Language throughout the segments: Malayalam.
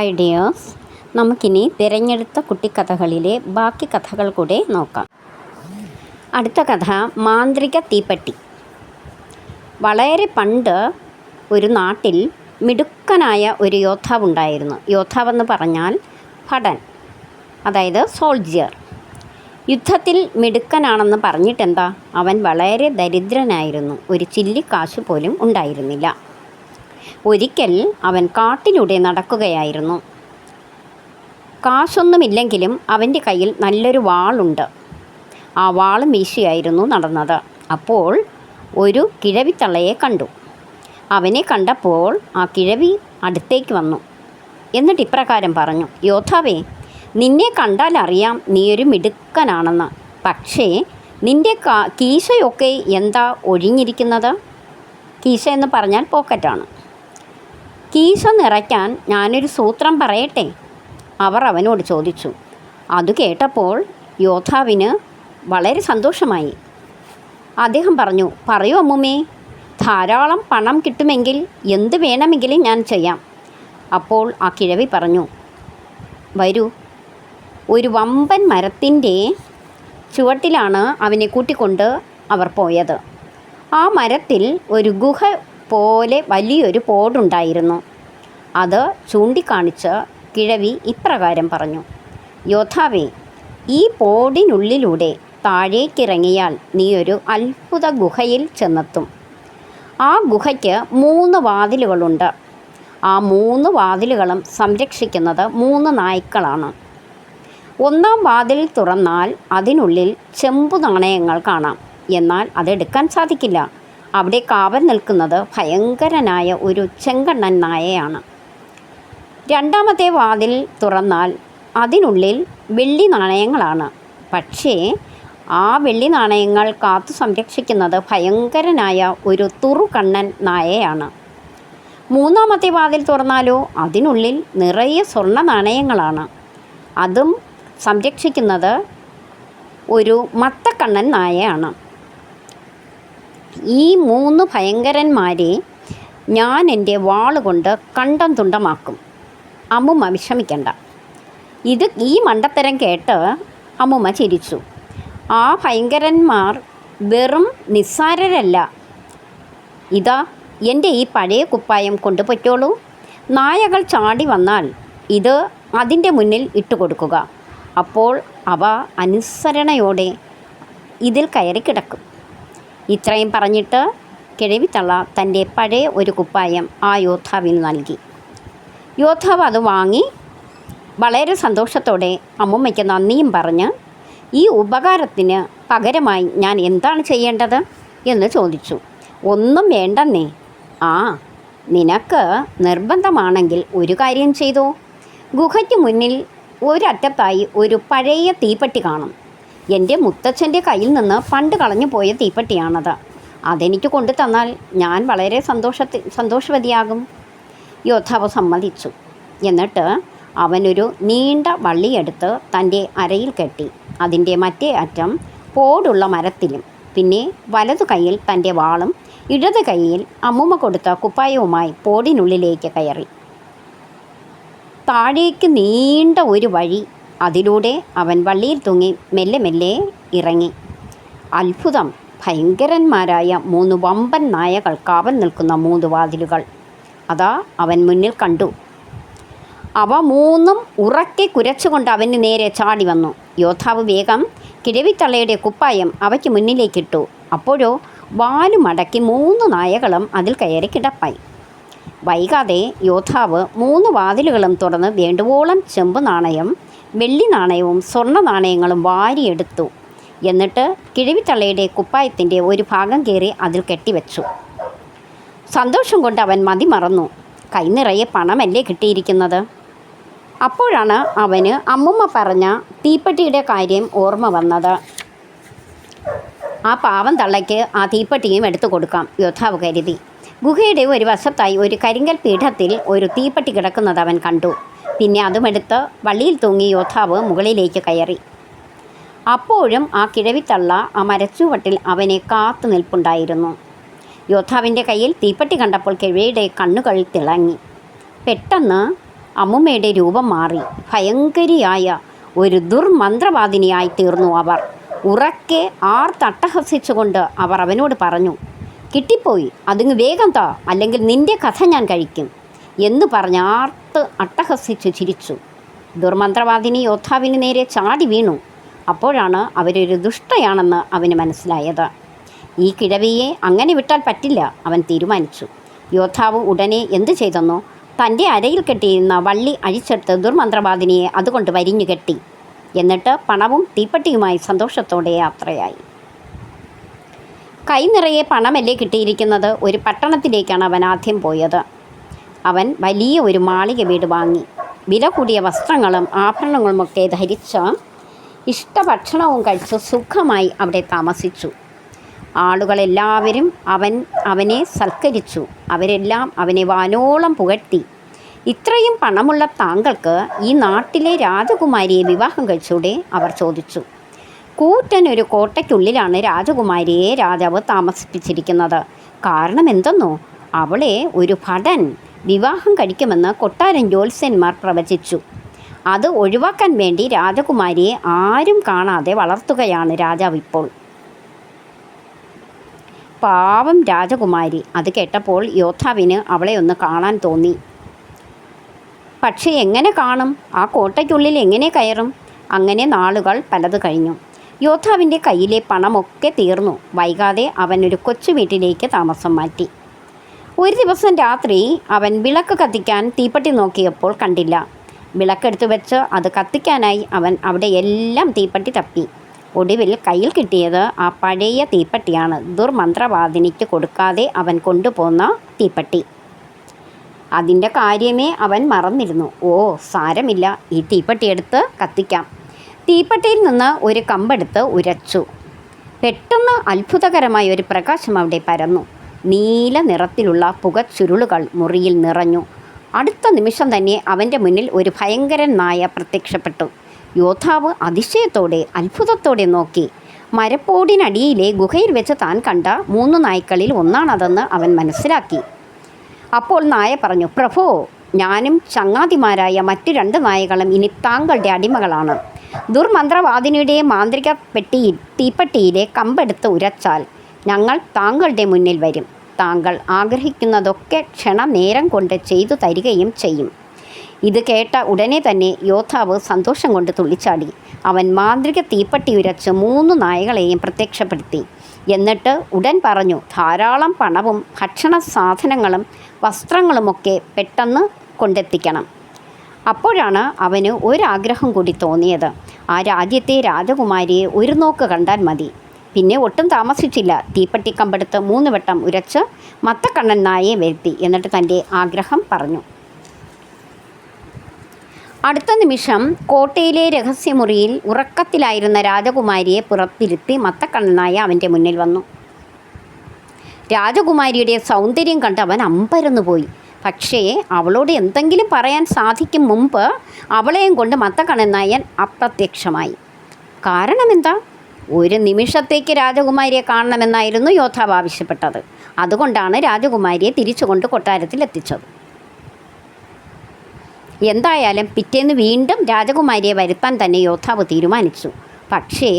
ഹായ് ഡിയേഴ്സ്, നമുക്കിനി തിരഞ്ഞെടുത്ത കുട്ടിക്കഥകളിലെ ബാക്കി കഥകൾ കൂടെ നോക്കാം. അടുത്ത കഥ മാന്ത്രിക തീപ്പെട്ടി. വളരെ പണ്ട് ഒരു നാട്ടിൽ മിടുക്കനായ ഒരു യോദ്ധാവുണ്ടായിരുന്നു. യോദ്ധാവെന്ന് പറഞ്ഞാൽ ഭടൻ, അതായത് സോൾജിയർ. യുദ്ധത്തിൽ മിടുക്കനാണെന്ന് പറഞ്ഞിട്ടെന്താ, അവൻ വളരെ ദരിദ്രനായിരുന്നു. ഒരു ചില്ലിക്കാശ് പോലും ഉണ്ടായിരുന്നില്ല. ഒരിക്കൽ അവൻ കാട്ടിലൂടെ നടക്കുകയായിരുന്നു. കാശൊന്നുമില്ലെങ്കിലും അവൻ്റെ കയ്യിൽ നല്ലൊരു വാളുണ്ട്. ആ വാളും വീശിയായിരുന്നു നടന്നത്. അപ്പോൾ ഒരു കിഴവിത്തള്ളയെ കണ്ടു. അവനെ കണ്ടപ്പോൾ ആ കിഴവി അടുത്തേക്ക് വന്നു. എന്നിട്ട് ഇപ്രകാരം പറഞ്ഞു: യോദ്ധാവേ, നിന്നെ കണ്ടാൽ അറിയാം നീയൊരു മിടുക്കനാണെന്ന്. പക്ഷേ നിൻ്റെ കീശയൊക്കെ എന്താ ഒഴിഞ്ഞിരിക്കുന്നത്? കീശ എന്ന് പറഞ്ഞാൽ പോക്കറ്റാണ്. കീശ നിറയ്ക്കാൻ ഞാനൊരു സൂത്രം പറയട്ടെ? അവർ അവനോട് ചോദിച്ചു. അത് കേട്ടപ്പോൾ യോദ്ധാവിന് വളരെ സന്തോഷമായി. അദ്ദേഹം പറഞ്ഞു: പറയൂ അമ്മുമ്മേ, ധാരാളം പണം കിട്ടുമെങ്കിൽ എന്ത് വേണമെങ്കിലും ഞാൻ ചെയ്യാം. അപ്പോൾ ആ കിഴവി പറഞ്ഞു: വരൂ. ഒരു വമ്പൻ മരത്തിൻ്റെ ചുവട്ടിലാണ് അവനെ കൂട്ടിക്കൊണ്ട് അവർ പോയത്. ആ മരത്തിൽ ഒരു ഗുഹ പോലെ വലിയൊരു പോടുണ്ടായിരുന്നു. അത് ചൂണ്ടിക്കാണിച്ച് കിഴവി ഇപ്രകാരം പറഞ്ഞു: യോദ്ധാവേ, ഈ പോടിനുള്ളിലൂടെ താഴേക്കിറങ്ങിയാൽ നീ ഒരു അത്ഭുത ഗുഹയിൽ ചെന്നെത്തും. ആ ഗുഹയ്ക്ക് 3 വാതിലുകളുണ്ട്. ആ 3 വാതിലുകളും സംരക്ഷിക്കുന്നത് 3 നായ്ക്കളാണ്. 1-ാം വാതിൽ തുറന്നാൽ അതിനുള്ളിൽ ചെമ്പു നാണയങ്ങൾ കാണാം. എന്നാൽ അതെടുക്കാൻ സാധിക്കില്ല. അവിടെ കാവൽ നിൽക്കുന്നത് ഭയങ്കരനായ ഒരു ചെങ്കണ്ണൻ നായയാണ്. 2-ാമത്തെ വാതിൽ തുറന്നാൽ അതിനുള്ളിൽ വെള്ളി നാണയങ്ങളാണ്. പക്ഷേ ആ വെള്ളി നാണയങ്ങൾ കാത്തു സംരക്ഷിക്കുന്നത് ഭയങ്കരനായ ഒരു തുറുകണ്ണൻ നായയാണ്. 3-ാമത്തെ വാതിൽ തുറന്നാലോ അതിനുള്ളിൽ നിറയെ സ്വർണ്ണ നാണയങ്ങളാണ്. അതും സംരക്ഷിക്കുന്നത് ഒരു മത്തക്കണ്ണൻ നായയാണ്. ഈ 3 ഭയങ്കരന്മാരെ ഞാൻ എൻ്റെ വാളുകൊണ്ട് കണ്ടം തുണ്ടമാക്കും. അമ്മുമ്മ വിഷമിക്കണ്ട. ഈ മണ്ടത്തരം കേട്ട് അമ്മുമ്മ ചിരിച്ചു. ആ ഭയങ്കരന്മാർ വെറും നിസ്സാരരല്ല. ഇതാ എൻ്റെ ഈ പഴയ കുപ്പായം കൊണ്ടുപോയിക്കോളൂ. നായകൾ ചാടി വന്നാൽ ഇത് അതിൻ്റെ മുന്നിൽ ഇട്ടുകൊടുക്കുക. അപ്പോൾ അവ അനുസരണയോടെ ഇതിൽ കയറി കിടക്കും. ഇത്രയും പറഞ്ഞിട്ട് കിഴവിത്തള്ള തൻ്റെ പഴയ ഒരു കുപ്പായം ആ യോദ്ധാവിന് നൽകി. യോദ്ധാവ് അത് വാങ്ങി വളരെ സന്തോഷത്തോടെ അമ്മുമ്മയ്ക്ക് നന്ദിയും പറഞ്ഞ്, ഈ ഉപകാരത്തിന് പകരമായി ഞാൻ എന്താണ് ചെയ്യേണ്ടത് എന്ന് ചോദിച്ചു. ഒന്നും വേണ്ടെന്നേ. നിനക്ക് നിർബന്ധമാണെങ്കിൽ ഒരു കാര്യം ചെയ്തോ. ഗുഹയ്ക്ക് മുന്നിൽ ഒരറ്റത്തായി ഒരു പഴയ തീപ്പെട്ടി കാണും. എൻ്റെ മുത്തച്ഛൻ്റെ കയ്യിൽ നിന്ന് പണ്ട് കളഞ്ഞു പോയ തീപ്പെട്ടിയാണത്. അതെനിക്ക് കൊണ്ടു തന്നാൽ ഞാൻ വളരെ സന്തോഷവതിയാകും. യോദ്ധാവ് സമ്മതിച്ചു. എന്നിട്ട് അവനൊരു നീണ്ട വള്ളിയെടുത്ത് തൻ്റെ അരയിൽ കെട്ടി. അതിൻ്റെ മറ്റേ അറ്റം പോടുള്ള മരത്തിലും, പിന്നെ വലതു കൈയിൽ തൻ്റെ വാളും ഇടത് കൈയിൽ അമ്മുമ്മ കൊടുത്ത കുപ്പായവുമായി പോടിനുള്ളിലേക്ക് കയറി. താഴേക്ക് നീണ്ട ഒരു വഴി. അതിലൂടെ അവൻ വള്ളിയിൽ തൂങ്ങി മെല്ലെ മെല്ലെ ഇറങ്ങി. അത്ഭുതം! ഭയങ്കരന്മാരായ 3 വമ്പൻ നായകൾ കാവൽ നിൽക്കുന്ന 3 വാതിലുകൾ അതാ അവൻ മുന്നിൽ കണ്ടു. അവ 3ഉം ഉറക്കെ കുരച്ചുകൊണ്ട് അവന് നേരെ ചാടി വന്നു. യോദ്ധാവ് വേഗം കിഴവിത്തള്ളയുടെ കുപ്പായം അവയ്ക്ക് മുന്നിലേക്കിട്ടു. അപ്പോഴോ വാല് മടക്കി 3 നായകളും അതിൽ കയറി കിടപ്പായി. വൈകാതെ യോദ്ധാവ് 3 വാതിലുകളും തുറന്ന് വേണ്ടുവോളം ചെമ്പ് നാണയം, വെള്ളി നാണയവും സ്വർണ്ണ നാണയങ്ങളും വാരിയെടുത്തു. എന്നിട്ട് കിഴവിത്തള്ളയുടെ കുപ്പായത്തിൻ്റെ ഒരു ഭാഗം കയറി അതിൽ കെട്ടിവെച്ചു. സന്തോഷം കൊണ്ട് അവൻ മതിമറന്നു. കൈനിറയെ പണമല്ലേ കിട്ടിയിരിക്കുന്നത്. അപ്പോഴാണ് അവന് അമ്മുമ്മ പറഞ്ഞ തീപ്പെട്ടിയുടെ കാര്യം ഓർമ്മ വന്നത്. ആ പാവം തള്ളയ്ക്ക് ആ തീപ്പെട്ടിയും എടുത്തു കൊടുക്കാം, യോദ്ധാവ് കരുതി. ഗുഹയുടെ ഒരു വശത്തായി ഒരു കരിങ്കൽ പീഠത്തിൽ ഒരു തീപ്പെട്ടി കിടക്കുന്നത് അവൻ കണ്ടു. പിന്നെ അതുമെടുത്ത് വള്ളിയിൽ തൂങ്ങി യോദ്ധാവ് മുകളിലേക്ക് കയറി. അപ്പോഴും ആ കിഴവിത്തള്ള ആ മരച്ചുവട്ടിൽ അവനെ കാത്തു നിൽപ്പുണ്ടായിരുന്നു. യോദ്ധാവിൻ്റെ കയ്യിൽ തീപ്പെട്ടി കണ്ടപ്പോൾ കിഴവിയുടെ കണ്ണുകൾ തിളങ്ങി. പെട്ടെന്ന് അമ്മുമ്മയുടെ രൂപം മാറി ഭയങ്കരിയായ ഒരു ദുർമന്ത്രവാദിനിയായി തീർന്നു അവർ. ഉറക്കെ ആർത്തട്ടഹസിച്ചുകൊണ്ട് അവർ അവനോട് പറഞ്ഞു, കിട്ടിപ്പോയി, അതിങ്ങ് വേഗം താ, അല്ലെങ്കിൽ നിന്റെ കഥ ഞാൻ കഴിക്കും എന്ന് പറഞ്ഞ് അട്ടഹസിച്ചു ചിരിച്ചു. ദുർമന്ത്രവാദിനി യോദ്ധാവിന് നേരെ ചാടി വീണു. അപ്പോഴാണ് അവരൊരു ദുഷ്ടയാണെന്ന് അവന് മനസ്സിലായത്. ഈ കിഴവിയെ അങ്ങനെ വിട്ടാൽ പറ്റില്ല, അവൻ തീരുമാനിച്ചു. യോദ്ധാവ് ഉടനെ എന്തു ചെയ്തെന്നോ, തൻ്റെ അരയിൽ കെട്ടിയിരുന്ന വള്ളി അഴിച്ചെടുത്ത് ദുർമന്ത്രവാദിനിയെ അതുകൊണ്ട് വരിഞ്ഞു കെട്ടി. എന്നിട്ട് പണവും തീപ്പെട്ടിയുമായി സന്തോഷത്തോടെ യാത്രയായി. കൈ നിറയെ പണമല്ലേ കിട്ടിയിരിക്കുന്നത്. ഒരു പട്ടണത്തിലേക്കാണ് അവൻ ആദ്യം പോയത്. അവൻ വലിയ ഒരു മാളിക വീട് വാങ്ങി. വില കൂടിയ വസ്ത്രങ്ങളും ആഭരണങ്ങളുമൊക്കെ ധരിച്ച ഇഷ്ടഭക്ഷണവും കഴിച്ച് സുഖമായി അവിടെ താമസിച്ചു. ആളുകളെല്ലാവരും അവനെ സൽക്കരിച്ചു. അവരെല്ലാം അവനെ വാനോളം പുകഴ്ത്തി. ഇത്രയും പണമുള്ള താങ്കൾക്ക് ഈ നാട്ടിലെ രാജകുമാരിയെ വിവാഹം കഴിച്ചൂടെ? അവർ ചോദിച്ചു. കൂറ്റനൊരു കോട്ടയ്ക്കുള്ളിലാണ് രാജകുമാരിയെ രാജാവ് താമസിപ്പിച്ചിരിക്കുന്നത്. കാരണം എന്തെന്നോ, അവളെ ഒരു ഭടൻ വിവാഹം കഴിക്കുമെന്ന് കൊട്ടാരം ജ്യോത്സ്യന്മാർ പ്രവചിച്ചു. അത് ഒഴിവാക്കാൻ വേണ്ടി രാജകുമാരിയെ ആരും കാണാതെ വളർത്തുകയാണ് രാജാവ് ഇപ്പോൾ. പാവം രാജകുമാരി. അത് കേട്ടപ്പോൾ യോദ്ധാവിന് അവളെ ഒന്ന് കാണാൻ തോന്നി. പക്ഷേ എങ്ങനെ കാണും? ആ കോട്ടയ്ക്കുള്ളിൽ എങ്ങനെ കയറും? അങ്ങനെ നാളുകൾ പലത് കഴിഞ്ഞു. യോദ്ധാവിൻ്റെ കയ്യിലെ പണമൊക്കെ തീർന്നു. വൈകാതെ അവൻ ഒരു കൊച്ചു വീട്ടിലേക്ക് താമസം മാറ്റി. ഒരു ദിവസം രാത്രി അവൻ വിളക്ക് കത്തിക്കാൻ തീപ്പെട്ടി നോക്കിയപ്പോൾ കണ്ടില്ല. വിളക്കെടുത്ത് വെച്ച് അത് കത്തിക്കാനായി അവൻ അവിടെ എല്ലാം തീപ്പെട്ടി തപ്പി. ഒടുവിൽ കയ്യിൽ കിട്ടിയത് ആ പഴയ തീപ്പെട്ടിയാണ്. ദുർമന്ത്രവാദിനിക്ക് കൊടുക്കാതെ അവൻ കൊണ്ടുപോന്ന തീപ്പെട്ടി. അതിൻ്റെ കാര്യമേ അവൻ മറന്നിരുന്നു. ഓ സാരമില്ല, ഈ തീപ്പെട്ടി എടുത്ത് കത്തിക്കാം. തീപ്പെട്ടിയിൽ നിന്ന് ഒരു കമ്പെടുത്ത് ഉരച്ചു. പെട്ടെന്ന് അത്ഭുതകരമായ ഒരു പ്രകാശം അവിടെ പരന്നു. നീല നിറത്തിലുള്ള പുകച്ചുരുളുകൾ മുറിയിൽ നിറഞ്ഞു. അടുത്ത നിമിഷം തന്നെ അവൻ്റെ മുന്നിൽ ഒരു ഭയങ്കരൻ നായ പ്രത്യക്ഷപ്പെട്ടു. യോദ്ധാവ് അതിശയത്തോടെ അത്ഭുതത്തോടെ നോക്കി. മരപ്പോടിനടിയിലെ ഗുഹയിൽ വെച്ച് താൻ കണ്ട 3 നായ്ക്കളിൽ ഒന്നാണതെന്ന് അവൻ മനസ്സിലാക്കി. അപ്പോൾ നായ പറഞ്ഞു, പ്രഭോ, ഞാനും ചങ്ങാതിമാരായ മറ്റു 2 നായകളും ഇനി താങ്കളുടെ അടിമകളാണ്. ദുർമന്ത്രവാദിനിയുടെ മാന്ത്രിക തീപ്പെട്ടിയിലെ കമ്പെടുത്ത് ഉരച്ചാൽ ഞങ്ങൾ താങ്കളുടെ മുന്നിൽ വരും. താങ്കൾ ആഗ്രഹിക്കുന്നതൊക്കെ ക്ഷണനേരം കൊണ്ട് ചെയ്തു തരികയും ചെയ്യും. ഇത് കേട്ട ഉടനെ തന്നെ യോദ്ധാവ് സന്തോഷം കൊണ്ട് തുള്ളിച്ചാടി. അവൻ മാന്ത്രിക തീപ്പെട്ടി ഉരച്ച് 3 നായകളെയും പ്രത്യക്ഷപ്പെടുത്തി. എന്നിട്ട് ഉടൻ പറഞ്ഞു, ധാരാളം പണവും ഭക്ഷണ സാധനങ്ങളും വസ്ത്രങ്ങളുമൊക്കെ പെട്ടെന്ന് കൊണ്ടെത്തിക്കണം. അപ്പോഴാണ് അവന് ഒരാഗ്രഹം കൂടി തോന്നിയത്. ആ രാജ്യത്തെ രാജകുമാരിയെ ഒരു നോക്ക് കണ്ടാൽ മതി. പിന്നെ ഒട്ടും താമസിച്ചില്ല. തീപ്പെട്ടിക്കമ്പെടുത്ത് 3 വട്ടം ഉരച്ച് മത്തക്കണ്ണൻ നായയെ വരുത്തി. എന്നിട്ട് തൻ്റെ ആഗ്രഹം പറഞ്ഞു. അടുത്ത നിമിഷം കോട്ടയിലെ രഹസ്യമുറിയിൽ ഉറക്കത്തിലായിരുന്ന രാജകുമാരിയെ പുറത്തിരുത്തി മത്തക്കണ്ണൻ നായ അവൻ്റെ മുന്നിൽ വന്നു. രാജകുമാരിയുടെ സൗന്ദര്യം കണ്ട് അവൻ അമ്പരന്നു പോയി. പക്ഷേ അവളോട് എന്തെങ്കിലും പറയാൻ സാധിക്കും മുമ്പ് അവളെയും കൊണ്ട് മത്തക്കണ്ണൻ നായൻ അപ്രത്യക്ഷമായി. കാരണം എന്താ? ഒരു നിമിഷത്തേക്ക് രാജകുമാരിയെ കാണണമെന്നായിരുന്നു യോദ്ധാവ് ആവശ്യപ്പെട്ടത്. അതുകൊണ്ടാണ് രാജകുമാരിയെ തിരിച്ചുകൊണ്ട് കൊട്ടാരത്തിൽ എത്തിച്ചത്. എന്തായാലും പിറ്റേന്ന് വീണ്ടും രാജകുമാരിയെ വരുത്താൻ തന്നെ യോദ്ധാവ് തീരുമാനിച്ചു. പക്ഷേ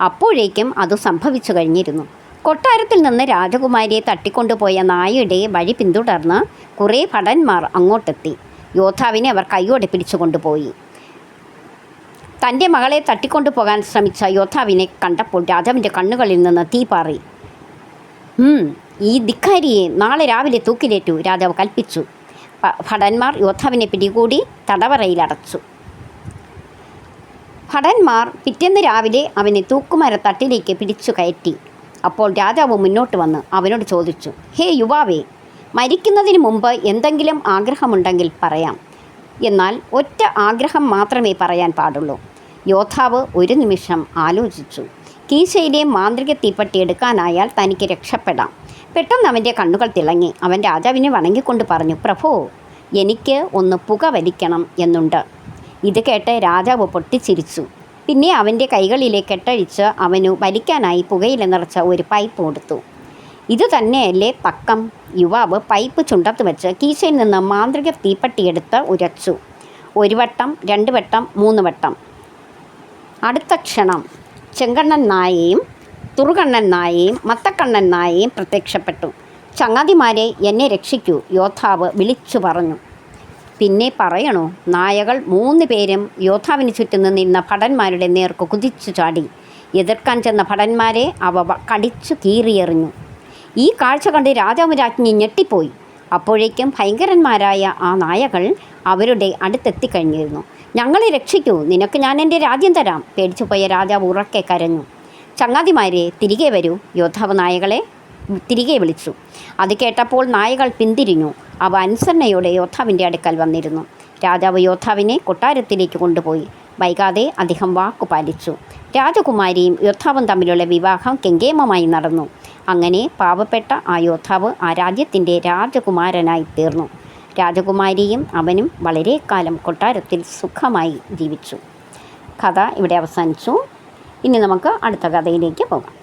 അപ്പോഴേക്കും അത് സംഭവിച്ചു കഴിഞ്ഞിരുന്നു. കൊട്ടാരത്തിൽ നിന്ന് രാജകുമാരിയെ തട്ടിക്കൊണ്ടുപോയ നായയുടെ വഴി പിന്തുടർന്ന് കുറേ ഭടന്മാർ അങ്ങോട്ടെത്തി. യോദ്ധാവിനെ അവർ കൈയോടെ പിടിച്ചു കൊണ്ടുപോയി. തൻ്റെ മകളെ തട്ടിക്കൊണ്ടുപോകാൻ ശ്രമിച്ച യോദ്ധാവിനെ കണ്ടപ്പോൾ രാജാവിൻ്റെ കണ്ണുകളിൽ നിന്ന് തീ പാറി. ഈ ധിക്കാരിയെ നാളെ രാവിലെ തൂക്കിലേറ്റു, രാജാവ് കൽപ്പിച്ചു. ഭടന്മാർ യോദ്ധാവിനെ പിടികൂടി തടവറയിലടച്ചു. ഭടന്മാർ പിറ്റേന്ന് രാവിലെ അവനെ തൂക്കുമരത്തട്ടിലേക്ക് പിടിച്ചു കയറ്റി. അപ്പോൾ രാജാവ് മുന്നോട്ട് വന്ന് അവനോട് ചോദിച്ചു, ഹേ യുവാവേ, മരിക്കുന്നതിന് മുമ്പ് എന്തെങ്കിലും ആഗ്രഹമുണ്ടെങ്കിൽ പറയാം. എന്നാൽ ഒറ്റ ആഗ്രഹം മാത്രമേ പറയാൻ പാടുള്ളൂ. യോദ്ധാവ് ഒരു നിമിഷം ആലോചിച്ചു. കീശയിലെ മാന്ത്രിക തീപ്പെട്ടി എടുക്കാനായാൽ തനിക്ക് രക്ഷപ്പെടാം. പെട്ടെന്ന് അവൻ്റെ കണ്ണുകൾ തിളങ്ങി. അവൻ രാജാവിനെ വണങ്ങിക്കൊണ്ട് പറഞ്ഞു, പ്രഭോ, എനിക്ക് ഒന്ന് പുക വലിക്കണം എന്നുണ്ട്. ഇത് കേട്ട് രാജാവ് പൊട്ടിച്ചിരിച്ചു. പിന്നെ അവൻ്റെ കൈകളിലെ കെട്ടഴിച്ച് അവനു വലിക്കാനായി പുകയില നിറച്ച ഒരു പൈപ്പ് കൊടുത്തു. ഇത് തന്നെയല്ലേ തക്കം? യുവാവ് പൈപ്പ് ചുണ്ടത്ത് വെച്ച് കീശയിൽ നിന്ന് മാന്ത്രിക തീപ്പെട്ടിയെടുത്ത് ഉരച്ചു. ഒരു വട്ടം, 2 വട്ടം, 3 വട്ടം. അടുത്ത ക്ഷണം ചെങ്കണ്ണൻ നായയും തുറുകണ്ണൻ നായയും മത്തക്കണ്ണൻ നായയും പ്രത്യക്ഷപ്പെട്ടു. ചങ്ങാതിമാരെ, എന്നെ രക്ഷിക്കൂ, യോദ്ധാവ് വിളിച്ചു പറഞ്ഞു. പിന്നെ പറയണോ? നായകൾ 3 പേരും യോദ്ധാവിന് ചുറ്റും നിന്നിരുന്ന ഭടന്മാരുടെ നേർക്ക് കുതിച്ചു ചാടി. എതിർക്കാൻ ചെന്ന ഭടന്മാരെ അവ കടിച്ചു കീറിയെറിഞ്ഞു. ഈ കാഴ്ച കണ്ട് രാജാവും രാജ്ഞി ഞെട്ടിപ്പോയി. അപ്പോഴേക്കും ഭയങ്കരന്മാരായ ആ നായകൾ അവരുടെ അടുത്തെത്തിക്കഴിഞ്ഞിരുന്നു. ഞങ്ങളെ രക്ഷിക്കൂ, നിനക്ക് ഞാൻ എൻ്റെ രാജ്യം തരാം. പേടിച്ചുപോയ രാജാവ് ഉറക്കെ കരഞ്ഞു. ചങ്ങാതിമാരെ, തിരികെ വരൂ, യോദ്ധാവ് നായകളെ തിരികെ വിളിച്ചു. അത് കേട്ടപ്പോൾ നായകൾ പിന്തിരിഞ്ഞു. അവ അനുസരണയോടെ യോദ്ധാവിൻ്റെ അടുക്കൽ വന്നിരുന്നു. രാജാവ് യോദ്ധാവിനെ കൊട്ടാരത്തിലേക്ക് കൊണ്ടുപോയി. വൈകാതെ അദ്ദേഹം വാക്കു പാലിച്ചു. രാജകുമാരിയും യോദ്ധാവും തമ്മിലുള്ള വിവാഹം കെങ്കേമമായി നടന്നു. അങ്ങനെ പാവപ്പെട്ട ആ യോദ്ധാവ് ആ രാജ്യത്തിൻ്റെ രാജകുമാരനായി തീർന്നു. രാജകുമാരിയും അവനും വളരെ കാലം കൊട്ടാരത്തിൽ സുഖമായി ജീവിച്ചു. കഥ ഇവിടെ അവസാനിച്ചു. ഇനി നമുക്ക് അടുത്ത കഥയിലേക്ക് പോകാം.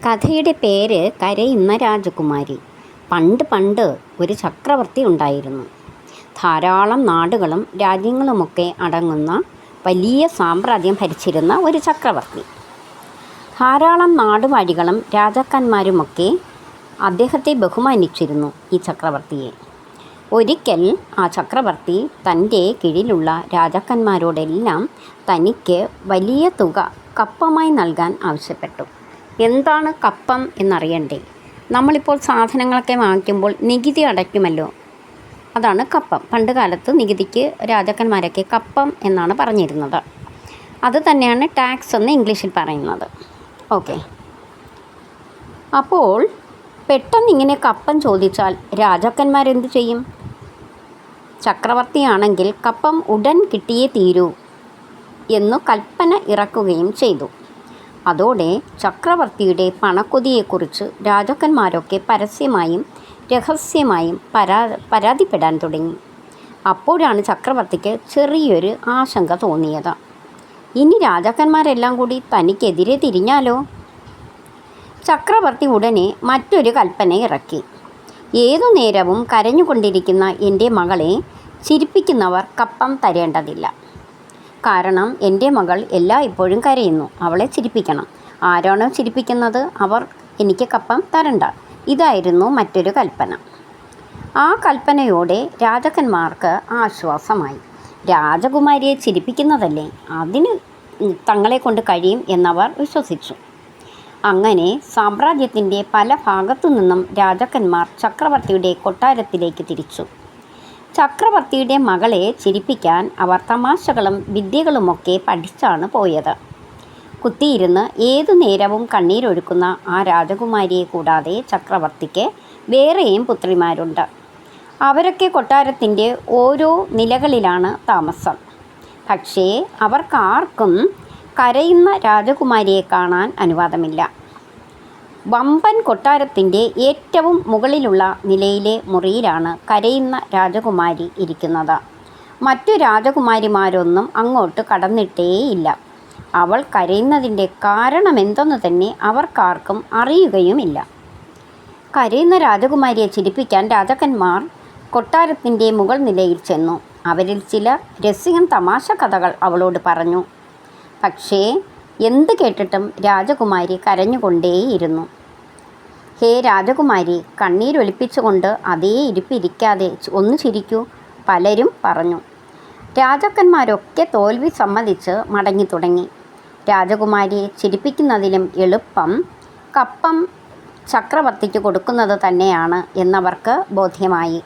കഥയുടെ പേര് കരയുന്ന രാജകുമാരി. പണ്ട് ഒരു ചക്രവർത്തി ഉണ്ടായിരുന്നു. ധാരാളം നാടുകളും രാജ്യങ്ങളുമൊക്കെ അടങ്ങുന്ന വലിയ സാമ്രാജ്യം ഭരിച്ചിരുന്ന ഒരു ചക്രവർത്തി. ധാരാളം നാടുവാഴികളും രാജാക്കന്മാരുമൊക്കെ അദ്ദേഹത്തെ ബഹുമാനിച്ചിരുന്നു, ഈ ചക്രവർത്തിയെ. ഒരിക്കൽ ആ ചക്രവർത്തി തൻ്റെ കീഴിലുള്ള രാജാക്കന്മാരോടെല്ലാം തനിക്ക് വലിയ തുക കപ്പമായി നൽകാൻ ആവശ്യപ്പെട്ടു. എന്താണ് കപ്പം എന്നറിയണ്ടേ? നമ്മളിപ്പോൾ സാധനങ്ങളൊക്കെ വാങ്ങിക്കുമ്പോൾ നികുതി അടയ്ക്കുമല്ലോ, അതാണ് കപ്പം. പണ്ട് കാലത്ത് നികുതിക്ക് രാജാക്കന്മാരൊക്കെ കപ്പം എന്നാണ് പറഞ്ഞിരുന്നത്. അത് തന്നെയാണ് ടാക്സ് എന്ന് ഇംഗ്ലീഷിൽ പറയുന്നത്. ഓക്കെ. അപ്പോൾ പെട്ടെന്ന് ഇങ്ങനെ കപ്പം ചോദിച്ചാൽ രാജാക്കന്മാരെന്ത് ചെയ്യും? ചക്രവർത്തിയാണെങ്കിൽ കപ്പം ഉടൻ കിട്ടിയേ തീരൂ എന്നു കൽപ്പന ഇറക്കുകയും ചെയ്തു. അതോടെ ചക്രവർത്തിയുടെ പണക്കൊതിയെക്കുറിച്ച് രാജാക്കന്മാരൊക്കെ പരസ്യമായും രഹസ്യമായും പരാതിപ്പെടാൻ തുടങ്ങി. അപ്പോഴാണ് ചക്രവർത്തിക്ക് ചെറിയൊരു ആശങ്ക തോന്നിയത്. ഇനി രാജാക്കന്മാരെല്ലാം കൂടി തനിക്കെതിരെ തിരിഞ്ഞാലോ? ചക്രവർത്തി ഉടനെ മറ്റൊരു കൽപ്പന ഇറക്കി. ഏതു നേരവും കരഞ്ഞുകൊണ്ടിരിക്കുന്ന എൻ്റെ മകളെ ചിരിപ്പിക്കുന്നവർ കപ്പം തരേണ്ടതില്ല. കാരണം എൻ്റെ മകൾ എല്ലായ്പ്പോഴും കരയുന്നു, അവളെ ചിരിപ്പിക്കണം. ആരാണോ ചിരിപ്പിക്കുന്നത് അവർ എനിക്ക് കപ്പം തരണ്ട. ഇതായിരുന്നു മറ്റൊരു കൽപ്പന. ആ കൽപ്പനയോടെ രാജാക്കന്മാർക്ക് ആശ്വാസമായി. രാജകുമാരിയെ ചിരിപ്പിക്കുന്നതല്ലേ, അതിന് തങ്ങളെ കൊണ്ട് കഴിയും എന്നവർ വിശ്വസിച്ചു. അങ്ങനെ സാമ്രാജ്യത്തിൻ്റെ പല ഭാഗത്തു നിന്നും രാജാക്കന്മാർ ചക്രവർത്തിയുടെ കൊട്ടാരത്തിലേക്ക് തിരിച്ചു. ചക്രവർത്തിയുടെ മകളെ ചിരിപ്പിക്കാൻ അവർ തമാശകളും വിദ്യകളുമൊക്കെ പഠിച്ചാണ് പോയത്. കുത്തിയിരുന്ന് ഏതു നേരവും കണ്ണീരൊഴുക്കുന്ന ആ രാജകുമാരിയെ കൂടാതെ ചക്രവർത്തിക്ക് വേറെയും പുത്രിമാരുണ്ട്. അവരൊക്കെ കൊട്ടാരത്തിൻ്റെ ഓരോ നിലകളിലാണ് താമസം. പക്ഷേ അവർക്കാർക്കും കരയുന്ന രാജകുമാരിയെ കാണാൻ അനുവാദമില്ല. വമ്പൻ കൊട്ടാരത്തിൻ്റെ ഏറ്റവും മുകളിലുള്ള നിലയിലെ മുറിയിലാണ് കരയുന്ന രാജകുമാരി ഇരിക്കുന്നത്. മറ്റു രാജകുമാരിമാരൊന്നും അങ്ങോട്ട് കടന്നിട്ടേയില്ല. അവൾ കരയുന്നതിൻ്റെ കാരണമെന്തെന്ന് തന്നെ അവർക്കാർക്കും അറിയുകയുമില്ല. കരയുന്ന രാജകുമാരിയെ ചിരിപ്പിക്കാൻ രാജാക്കന്മാർ കൊട്ടാരത്തിൻ്റെ മുകൾ നിലയിൽ ചെന്നു. അവരിൽ ചിലർ രസികൻ തമാശ കഥകൾ അവളോട് പറഞ്ഞു. പക്ഷേ എന്ത് കേട്ടിട്ടും രാജകുമാരി കരഞ്ഞുകൊണ്ടേയിരുന്നു. ഹേ രാജകുമാരി, കണ്ണീരൊലിപ്പിച്ചുകൊണ്ട് അതേ ഇരിപ്പിരിക്കാതെ ഒന്ന് ചിരിക്കൂ, പലരും പറഞ്ഞു. രാജാക്കന്മാരൊക്കെ തോൽവി സമ്മതിച്ച് മടങ്ങി തുടങ്ങി. രാജകുമാരിയെ ചിരിപ്പിക്കുന്നതിലും എളുപ്പം കപ്പം ചക്രവർത്തിക്ക് കൊടുക്കുന്നത് തന്നെയാണ് എന്നവർക്ക് ബോധ്യമായി.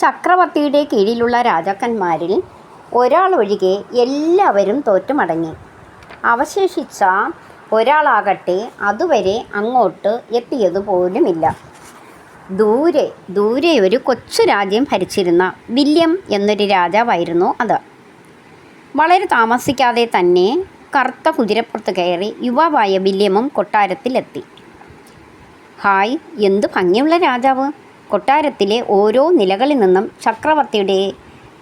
ചക്രവർത്തിയുടെ കീഴിലുള്ള രാജാക്കന്മാരിൽ ഒരാളൊഴികെ എല്ലാവരും തോറ്റുമടങ്ങി. അവശേഷിച്ച ഒരാളാകട്ടെ അതുവരെ അങ്ങോട്ട് എത്തിയതുപോലുമില്ല. ദൂരെ ഒരു കൊച്ചു രാജ്യം ഭരിച്ചിരുന്ന വില്യം എന്നൊരു രാജാവായിരുന്നു അത്. വളരെ താമസിക്കാതെ തന്നെ കറുത്ത കുതിരപ്പുറത്ത് കയറി യുവാവായ വില്യമും കൊട്ടാരത്തിലെത്തി. ഹായ്, എന്തു ഭംഗിയുള്ള രാജാവ്! കൊട്ടാരത്തിലെ ഓരോ നിലകളിൽ നിന്നും ചക്രവർത്തിയുടെ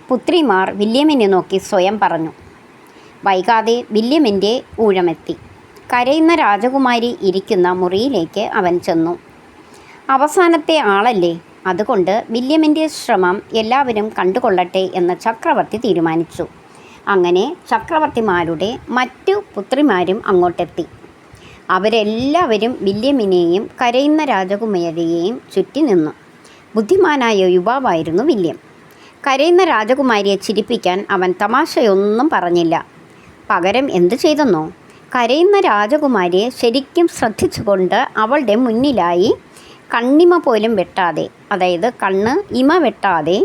പുത്രിമാർ വില്യമിനെ നോക്കി സ്വയം പറഞ്ഞു. വൈകാതെ വില്യമിൻ്റെ ഊഴമെത്തി. കരയുന്ന രാജകുമാരി ഇരിക്കുന്ന മുറിയിലേക്ക് അവൻ ചെന്നു. അവസാനത്തെ ആളല്ലേ, അതുകൊണ്ട് വില്യമിൻ്റെ ശ്രമം എല്ലാവരും കണ്ടുകൊള്ളട്ടെ എന്ന് ചക്രവർത്തി തീരുമാനിച്ചു. അങ്ങനെ ചക്രവർത്തിമാരുടെ മറ്റു പുത്രിമാരും അങ്ങോട്ടെത്തി. അവരെല്ലാവരും വില്യമിനെയും കരയുന്ന രാജകുമാരിയെയും ചുറ്റി നിന്നു. ബുദ്ധിമാനായ യുവാവായിരുന്നു വില്യം. കരയുന്ന രാജകുമാരിയെ ചിരിപ്പിക്കാൻ അവൻ തമാശയൊന്നും പറഞ്ഞില്ല. പകരം എന്തു ചെയ്തെന്നോ, കരയുന്ന രാജകുമാരിയെ ശരിക്കും ശ്രദ്ധിച്ചുകൊണ്ട് അവളുടെ മുന്നിലായി കണ്ണിമ പോലും വെട്ടാതെ, അതായത് കണ്ണ് ഇമ വെട്ടാതെ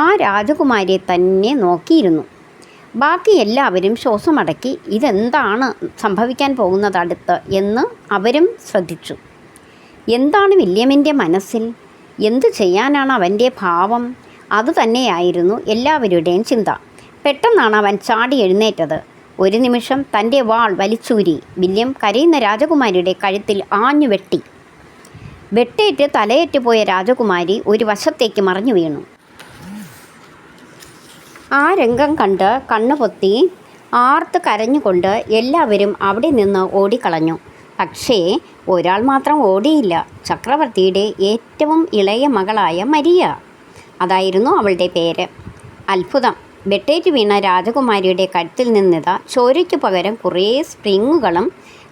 ആ രാജകുമാരിയെ തന്നെ നോക്കിയിരുന്നു. ബാക്കി എല്ലാവരും ശ്വാസമടക്കി ഇതെന്താണ് സംഭവിക്കാൻ പോകുന്നത് അടുത്ത് എന്ന് അവരും ശ്രദ്ധിച്ചു. എന്താണ് വില്യമിൻ്റെ മനസ്സിൽ, എന്തു ചെയ്യാനാണ് അവൻ്റെ ഭാവം, അതുതന്നെയായിരുന്നു എല്ലാവരുടെയും ചിന്ത. പെട്ടെന്നാണ് അവൻ ചാടി എഴുന്നേറ്റത്. ഒരു നിമിഷം തൻ്റെ വാൾ വലിച്ചൂരി വില്യം കരയുന്ന രാജകുമാരിയുടെ കഴുത്തിൽ ആഞ്ഞു വെട്ടി. വെട്ടേറ്റ് തലയേറ്റ് പോയ രാജകുമാരി ഒരു വശത്തേക്ക് മറിഞ്ഞു വീണു. ആ രംഗം കണ്ട് കണ്ണുപൊത്തി ആർത്ത് കരഞ്ഞുകൊണ്ട് എല്ലാവരും അവിടെ നിന്ന് ഓടിക്കളഞ്ഞു. പക്ഷേ ഒരാൾ മാത്രം ഓടിയില്ല. ചക്രവർത്തിയുടെ ഏറ്റവും ഇളയ മകളായ മരിയ, അതായിരുന്നു അവളുടെ പേര്. അത്ഭുതം! വെട്ടേറ്റ് വീണ രാജകുമാരിയുടെ കഴുത്തിൽ നിന്നിതാ ചോരയ്ക്ക് പകരം കുറേ സ്പ്രിങ്ങുകളും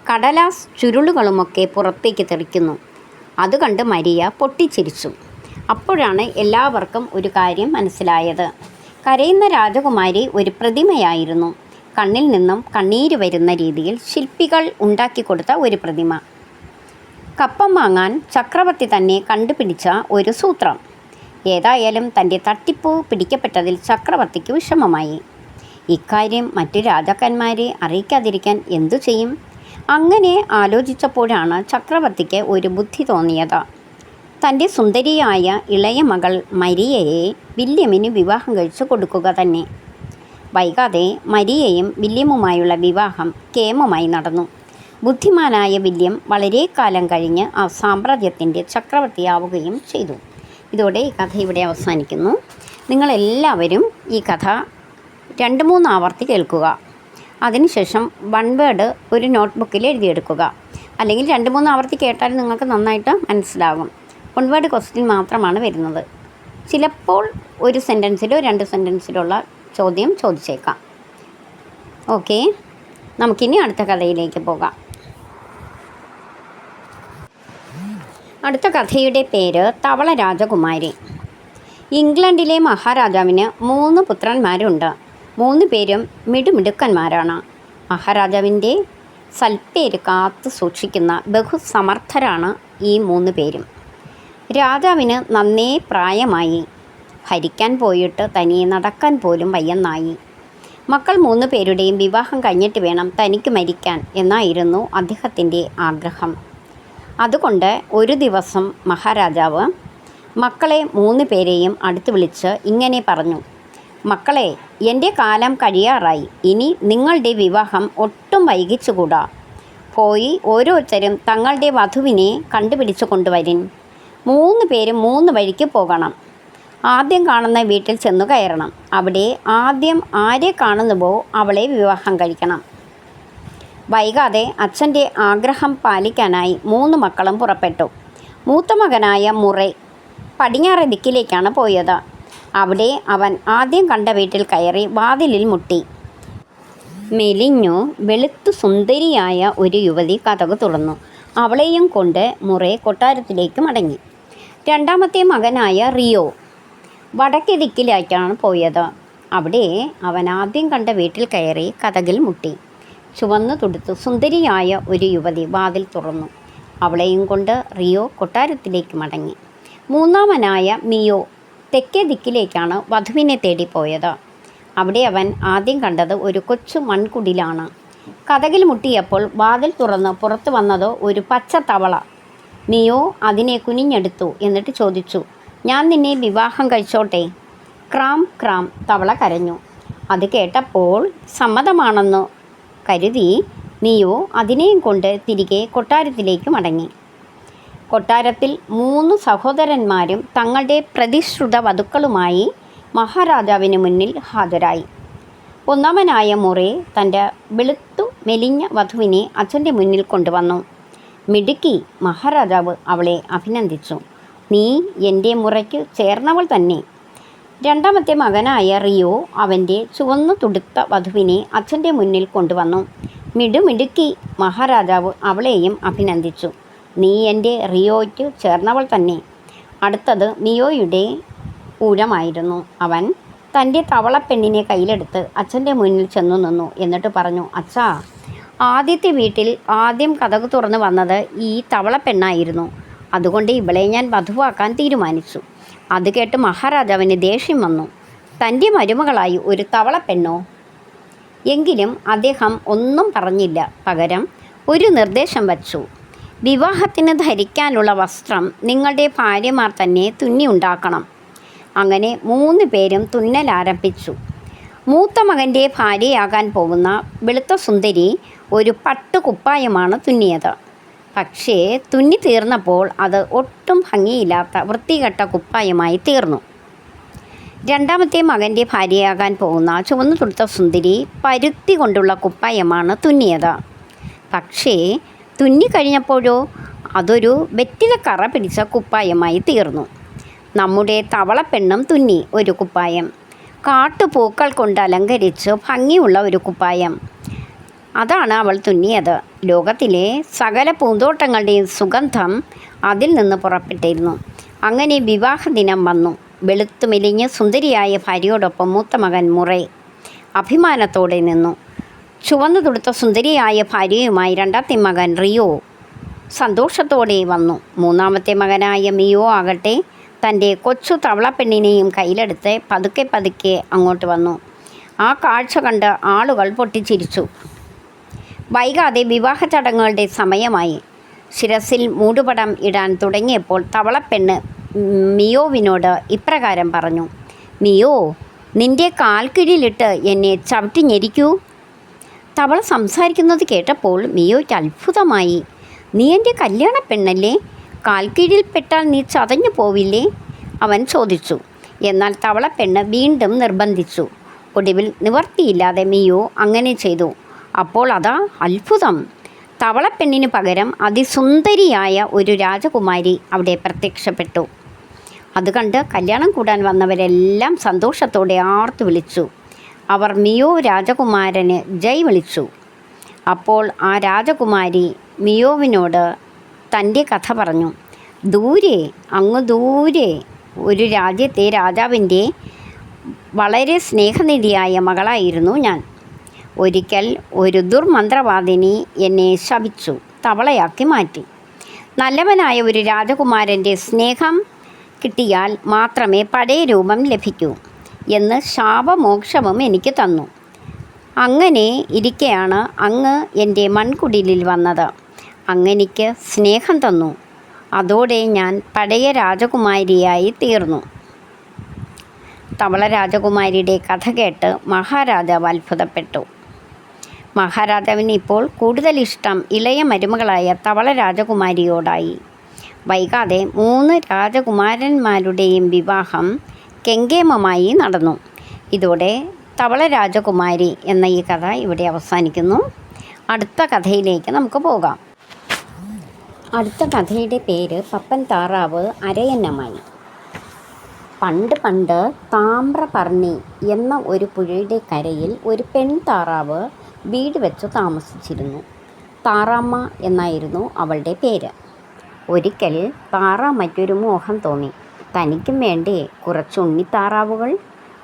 കടലാസ് ചുരുളുകളുമൊക്കെ പുറത്തേക്ക് തെറിക്കുന്നു. അത് കണ്ട് മരിയ പൊട്ടിച്ചിരിച്ചു. അപ്പോഴാണ് എല്ലാവർക്കും ഒരു കാര്യം മനസ്സിലായത്. കരയുന്ന രാജകുമാരി ഒരു പ്രതിമയായിരുന്നു. കണ്ണിൽ നിന്നും കണ്ണീര് വരുന്ന രീതിയിൽ ശില്പികൾ ഉണ്ടാക്കിക്കൊടുത്ത ഒരു പ്രതിമ. കപ്പം വാങ്ങാൻ ചക്രവർത്തി തന്നെ കണ്ടുപിടിച്ച ഒരു സൂത്രം. ഏതായാലും തൻ്റെ തട്ടിപ്പ് പിടിക്കപ്പെട്ടതിൽ ചക്രവർത്തിക്ക് വിഷമമായി. ഇക്കാര്യം മറ്റു രാജാക്കന്മാരെ അറിയിക്കാതിരിക്കാൻ എന്തു ചെയ്യും? അങ്ങനെ ആലോചിച്ചപ്പോഴാണ് ചക്രവർത്തിക്ക് ഒരു ബുദ്ധി തോന്നിയത്. തൻ്റെ സുന്ദരിയായ ഇളയ മകൾ മരിയയെ വില്യമിന് വിവാഹം കഴിച്ചു കൊടുക്കുക തന്നെ. വൈകാതെ മരിയയും വില്യമുമായുള്ള വിവാഹം കേമമായി നടന്നു. ബുദ്ധിമാനായ വില്യം വളരെ കാലം കഴിഞ്ഞ് ആ സാമ്രാജ്യത്തിൻ്റെ ചക്രവർത്തിയാവുകയും ചെയ്തു. ഇതോടെ ഈ കഥ ഇവിടെ അവസാനിക്കുന്നു. നിങ്ങളെല്ലാവരും ഈ കഥ 2-3 ആവർത്തി കേൾക്കുക. അതിനുശേഷം 1 വേർഡ് ഒരു നോട്ട്ബുക്കിൽ എഴുതിയെടുക്കുക. അല്ലെങ്കിൽ 2-3 ആവർത്തി കേട്ടാൽ നിങ്ങൾക്ക് നന്നായിട്ട് മനസ്സിലാകും. 1 വേർഡ് ക്വസ്റ്റ്യൻ മാത്രമാണ് വരുന്നത്. ചിലപ്പോൾ ഒരു സെൻറ്റൻസിലോ 2 സെൻറ്റൻസിലുള്ള ചോദ്യം ചോദിച്ചേക്കാം. ഓക്കെ, നമുക്കിനി അടുത്ത കഥയിലേക്ക് പോകാം. അടുത്ത കഥയുടെ പേര് തവള രാജകുമാരി. ഇംഗ്ലണ്ടിലെ മഹാരാജാവിന് 3 പുത്രന്മാരുണ്ട്. 3 പേരും മിടുമിടുക്കന്മാരാണ്. മഹാരാജാവിൻ്റെ സൽപ്പേര് കാത്തു സൂക്ഷിക്കുന്ന ബഹുസമർത്ഥരാണ് ഈ 3 പേരും. രാജാവിന് നന്നേ പ്രായമായി. ഭരിക്കാൻ പോയിട്ട് തനിയെ നടക്കാൻ പോലും വയ്യെന്നായി. മക്കൾ 3 പേരുടെയും വിവാഹം കഴിഞ്ഞിട്ട് വേണം തനിക്ക് മരിക്കാൻ എന്നായിരുന്നു അദ്ദേഹത്തിൻ്റെ ആഗ്രഹം. അതുകൊണ്ട് ഒരു ദിവസം മഹാരാജാവ് മക്കളെ 3 പേരെയും അടുത്ത് വിളിച്ച് ഇങ്ങനെ പറഞ്ഞു: മക്കളെ, എൻ്റെ കാലം കഴിയാറായി. ഇനി നിങ്ങളുടെ വിവാഹം ഒട്ടും വൈകിച്ചുകൂടാ. പോയി ഓരോരുത്തരും തങ്ങളുടെ വധുവിനെ കണ്ടുപിടിച്ചു കൊണ്ടുവരിൻ. 3 പേരും 3 വഴിക്ക് പോകണം. ആദ്യം കാണുന്ന വീട്ടിൽ ചെന്നു കയറണം. അവിടെ ആദ്യം ആരെ കാണുന്നുവോ അവളെ വിവാഹം കഴിക്കണം. വൈകാതെ അച്ഛൻ്റെ ആഗ്രഹം പാലിക്കാനായി 3 മക്കളും പുറപ്പെട്ടു. മൂത്ത മകനായ മുറേ പടിഞ്ഞാറ് ദിക്കിലേക്കാണ് പോയത്. അവിടെ അവൻ ആദ്യം കണ്ട വീട്ടിൽ കയറി വാതിലിൽ മുട്ടി. മെലിഞ്ഞു വെളുത്തു സുന്ദരിയായ ഒരു യുവതി കതക് തുറന്നു. അവളെയും കൊണ്ട് മുറേ കൊട്ടാരത്തിലേക്ക് മടങ്ങി. രണ്ടാമത്തെ മകനായ റിയോ വടക്കേ ദിക്കിലേക്കാണ് പോയത്. അവിടെ അവൻ ആദ്യം കണ്ട വീട്ടിൽ കയറി കതകിൽ മുട്ടി. ചുവന്നു തുടുത്തു സുന്ദരിയായ ഒരു യുവതി വാതിൽ തുറന്നു. അവളെയും കൊണ്ട് റിയോ കൊട്ടാരത്തിലേക്ക് മടങ്ങി. മൂന്നാമനായ മിയോ തെക്കേ ദിക്കിലേക്കാണ് വധുവിനെ തേടിപ്പോയത്. അവിടെ അവൻ ആദ്യം കണ്ടത് ഒരു കൊച്ചു മൺകുടിലാണ്. കതകിൽ മുട്ടിയപ്പോൾ വാതിൽ തുറന്ന് പുറത്തു വന്നത് ഒരു പച്ച തവള. മിയോ അതിനെ കുനിഞ്ഞെടുത്തു. എന്നിട്ട് ചോദിച്ചു: ഞാൻ നിന്നെ വിവാഹം കഴിച്ചോട്ടെ? ക്രാം ക്രാം തവള കരഞ്ഞു. അത് കേട്ടപ്പോൾ സമ്മതമാണെന്ന് കരുതി മിയോ അതിനെയും കൊണ്ട് തിരികെ കൊട്ടാരത്തിലേക്ക് മടങ്ങി. കൊട്ടാരത്തിൽ 3 സഹോദരന്മാരും തങ്ങളുടെ പ്രതിശ്രുത വധുക്കളുമായി മഹാരാജാവിന് മുന്നിൽ ഹാജരായി. ഒന്നാമനായ മുറേ തൻ്റെ വെളുത്തു മെലിഞ്ഞ വധുവിനെ അച്ഛൻ്റെ മുന്നിൽ കൊണ്ടുവന്നു. മിടുക്കി, മഹാരാജാവ് അവളെ അഭിനന്ദിച്ചു. നീ എൻ്റെ മുറയ്ക്ക് ചേർന്നവൾ തന്നെ. രണ്ടാമത്തെ മകനായ റിയോ അവൻ്റെ ചുവന്നു തുടുത്ത വധുവിനെ അച്ഛൻ്റെ മുന്നിൽ കൊണ്ടുവന്നു. മിടുക്കി, മഹാരാജാവ് അവളെയും അഭിനന്ദിച്ചു. നീ എൻ്റെ റിയോയ്ക്ക് ചേർന്നവൾ തന്നെ. അടുത്തത് മിയോയുടെ ഊഴമായിരുന്നു. അവൻ തൻ്റെ തവളപ്പെണ്ണിനെ കയ്യിലെടുത്ത് അച്ഛൻ്റെ മുന്നിൽ ചെന്നു നിന്നു. എന്നിട്ട് പറഞ്ഞു, അച്ഛാ, ആദ്യത്തെ വീട്ടിൽ ആദ്യം കതക് തുറന്നു വന്നത് ഈ തവളപ്പെണ്ണായിരുന്നു. അതുകൊണ്ട് ഇവളെ ഞാൻ വധുവാക്കാൻ തീരുമാനിച്ചു. അത് കേട്ട് മഹാരാജാവിന് ദേഷ്യം വന്നു. തൻ്റെ മരുമകളായി ഒരു തവളപ്പെണ്ണോ? എങ്കിലും അദ്ദേഹം ഒന്നും പറഞ്ഞില്ല. പകരം ഒരു നിർദ്ദേശം വച്ചു. വിവാഹത്തിന് ധരിക്കാനുള്ള വസ്ത്രം നിങ്ങളുടെ ഭാര്യമാർ തന്നെ തുന്നിയുണ്ടാക്കണം. അങ്ങനെ 3 പേരും തുന്നൽ ആരംഭിച്ചു. മൂത്ത മകൻ്റെ ഭാര്യയാകാൻ പോകുന്ന വെളുത്ത സുന്ദരി ഒരു പട്ടുകുപ്പായമാണ് തുന്നിയത്. പക്ഷേ തുന്നി തീർന്നപ്പോൾ അത് ഒട്ടും ഭംഗിയില്ലാത്ത വൃത്തികെട്ട കുപ്പായമായി തീർന്നു. രണ്ടാമത്തെ മകൻ്റെ ഭാര്യയാകാൻ പോകുന്ന ചുവന്നു തുടുത്ത സുന്ദരി പരുത്തി കൊണ്ടുള്ള കുപ്പായമാണ് തുന്നിയത്. പക്ഷേ തുന്നിക്കഴിഞ്ഞപ്പോഴോ അതൊരു വെറ്റിലക്കറ പിടിച്ച കുപ്പായമായി തീർന്നു. നമ്മുടെ തവളപ്പെണ്ണും തുന്നി ഒരു കുപ്പായം, കാട്ടുപൂക്കൾ കൊണ്ട് അലങ്കരിച്ച് ഭംഗിയുള്ള ഒരു കുപ്പായം. അതാണ് അവൾ തുന്നിയത്. ലോകത്തിലെ സകല പൂന്തോട്ടങ്ങളുടെയും സുഗന്ധം അതിൽ നിന്ന് പുറപ്പെട്ടിരുന്നു. അങ്ങനെ വിവാഹ ദിനം വന്നു. വെളുത്തു മെലിഞ്ഞ് സുന്ദരിയായ ഭാര്യയോടൊപ്പം മൂത്ത മകൻ മുറേ അഭിമാനത്തോടെ നിന്നു. ചുവന്നു തുടുത്ത സുന്ദരിയായ ഭാര്യയുമായി രണ്ടാമത്തെ മകൻ റിയോ സന്തോഷത്തോടെ വന്നു. മൂന്നാമത്തെ മകനായ മിയോ ആകട്ടെ തൻ്റെ കൊച്ചു തവളപ്പെണ്ണിനെയും കയ്യിലെടുത്ത് പതുക്കെ അങ്ങോട്ട് വന്നു. ആ കാഴ്ച കണ്ട് ആളുകൾ പൊട്ടിച്ചിരിച്ചു. വൈകാതെ വിവാഹ ചടങ്ങുകളുടെ സമയമായി. ശിരസിൽ മൂടുപടം ഇടാൻ തുടങ്ങിയപ്പോൾ തവളപ്പെണ്ണ് മിയോവിനോട് ഇപ്രകാരം പറഞ്ഞു, മിയോ, നിൻ്റെ കാൽക്കീഴിലിട്ട് എന്നെ ചവിട്ടി ഞെരിക്കൂ. തവള സംസാരിക്കുന്നത് കേട്ടപ്പോൾ മിയോയ്ക്ക് അത്ഭുതമായി. നീ എൻ്റെ കല്യാണ പെണ്ണല്ലേ? കാൽക്കീഴിൽപ്പെട്ടാൽ നീ ചതഞ്ഞു പോവില്ലേ? അവൻ ചോദിച്ചു. എന്നാൽ തവളപ്പെണ്ണ് വീണ്ടും നിർബന്ധിച്ചു. ഒടുവിൽ നിവർത്തിയില്ലാതെ മിയോ അങ്ങനെ ചെയ്തു. അപ്പോൾ അതാ അത്ഭുതം! തവളപ്പെണ്ണിന് പകരം അതിസുന്ദരിയായ ഒരു രാജകുമാരി അവിടെ പ്രത്യക്ഷപ്പെട്ടു. അത് കണ്ട് കല്യാണം കൂടാൻ വന്നവരെല്ലാം സന്തോഷത്തോടെ ആർത്തു വിളിച്ചു. അവർ മിയോ രാജകുമാരന് ജയ് വിളിച്ചു. അപ്പോൾ ആ രാജകുമാരി മിയോവിനോട് തൻ്റെ കഥ പറഞ്ഞു. അങ്ങ് ദൂരെ ഒരു രാജ്യത്തെ രാജാവിൻ്റെ വളരെ സ്നേഹനിധിയായ മകളായിരുന്നു ഞാൻ. ഒരിക്കൽ ഒരു ദുർമന്ത്രവാദിനി എന്നെ ശപിച്ചു തവളയാക്കി മാറ്റി. നല്ലവനായ ഒരു രാജകുമാരൻ്റെ സ്നേഹം കിട്ടിയാൽ മാത്രമേ പഴയ രൂപം ലഭിക്കൂ എന്ന് ശാപമോക്ഷവും എനിക്ക് തന്നു. അങ്ങനെ ഇരിക്കെയാണ് അങ്ങ് എൻ്റെ മൺകുടിലിൽ വന്നത്. അങ്ങെനിക്ക് സ്നേഹം തന്നു. അതോടെ ഞാൻ പഴയ രാജകുമാരിയായി തീർന്നു. തവള രാജകുമാരിയുടെ കഥ കേട്ട് മഹാരാജാവ് അത്ഭുതപ്പെട്ടു. മഹാരാജാവിന് ഇപ്പോൾ കൂടുതൽ ഇഷ്ടം ഇളയ മരുമകളായ തവള രാജകുമാരിയോടായി. വൈകാതെ 3 രാജകുമാരന്മാരുടെയും വിവാഹം കെങ്കേമമായി നടന്നു. ഇതോടെ തവള രാജകുമാരി എന്ന ഈ കഥ ഇവിടെ അവസാനിക്കുന്നു. അടുത്ത കഥയിലേക്ക് നമുക്ക് പോകാം. അടുത്ത കഥയുടെ പേര് പപ്പൻ താറാവ് അരയന്നമായി. പണ്ട് താമ്രപർണി എന്ന ഒരു പുഴയുടെ കരയിൽ ഒരു പെൺതാറാവ് വീട് വെച്ച് താമസിച്ചിരുന്നു. താറാമ്മ എന്നായിരുന്നു അവളുടെ പേര്. ഒരിക്കൽ താറാമ്മയ്ക്കൊരു മോഹം തോന്നി. തനിക്കും വേണ്ടേ കുറച്ച് ഉണ്ണിത്താറാവുകൾ?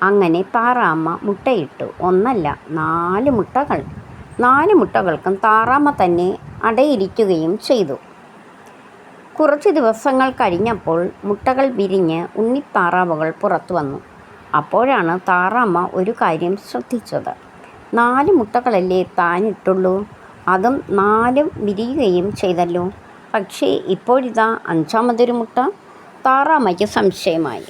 അങ്ങനെ താറാമ്മ മുട്ടയിട്ടു. 1 അല്ല 4 മുട്ടകൾ. 4 മുട്ടകൾക്കും താറാമ്മ തന്നെ അടയിരിക്കുകയും ചെയ്തു. കുറച്ച് ദിവസങ്ങൾ കഴിഞ്ഞപ്പോൾ മുട്ടകൾ വിരിഞ്ഞ് ഉണ്ണിത്താറാവുകൾ പുറത്തു വന്നു. അപ്പോഴാണ് താറാമ്മ ഒരു കാര്യം ശ്രദ്ധിച്ചത്. 4 മുട്ടകളല്ലേ താനിട്ടുള്ളൂ, അതും 4 വിരിയുകയും ചെയ്തല്ലോ. പക്ഷേ ഇപ്പോഴിതാ 5ാമതൊരു മുട്ട. താറാമ്മയ്ക്ക് സംശയമായി.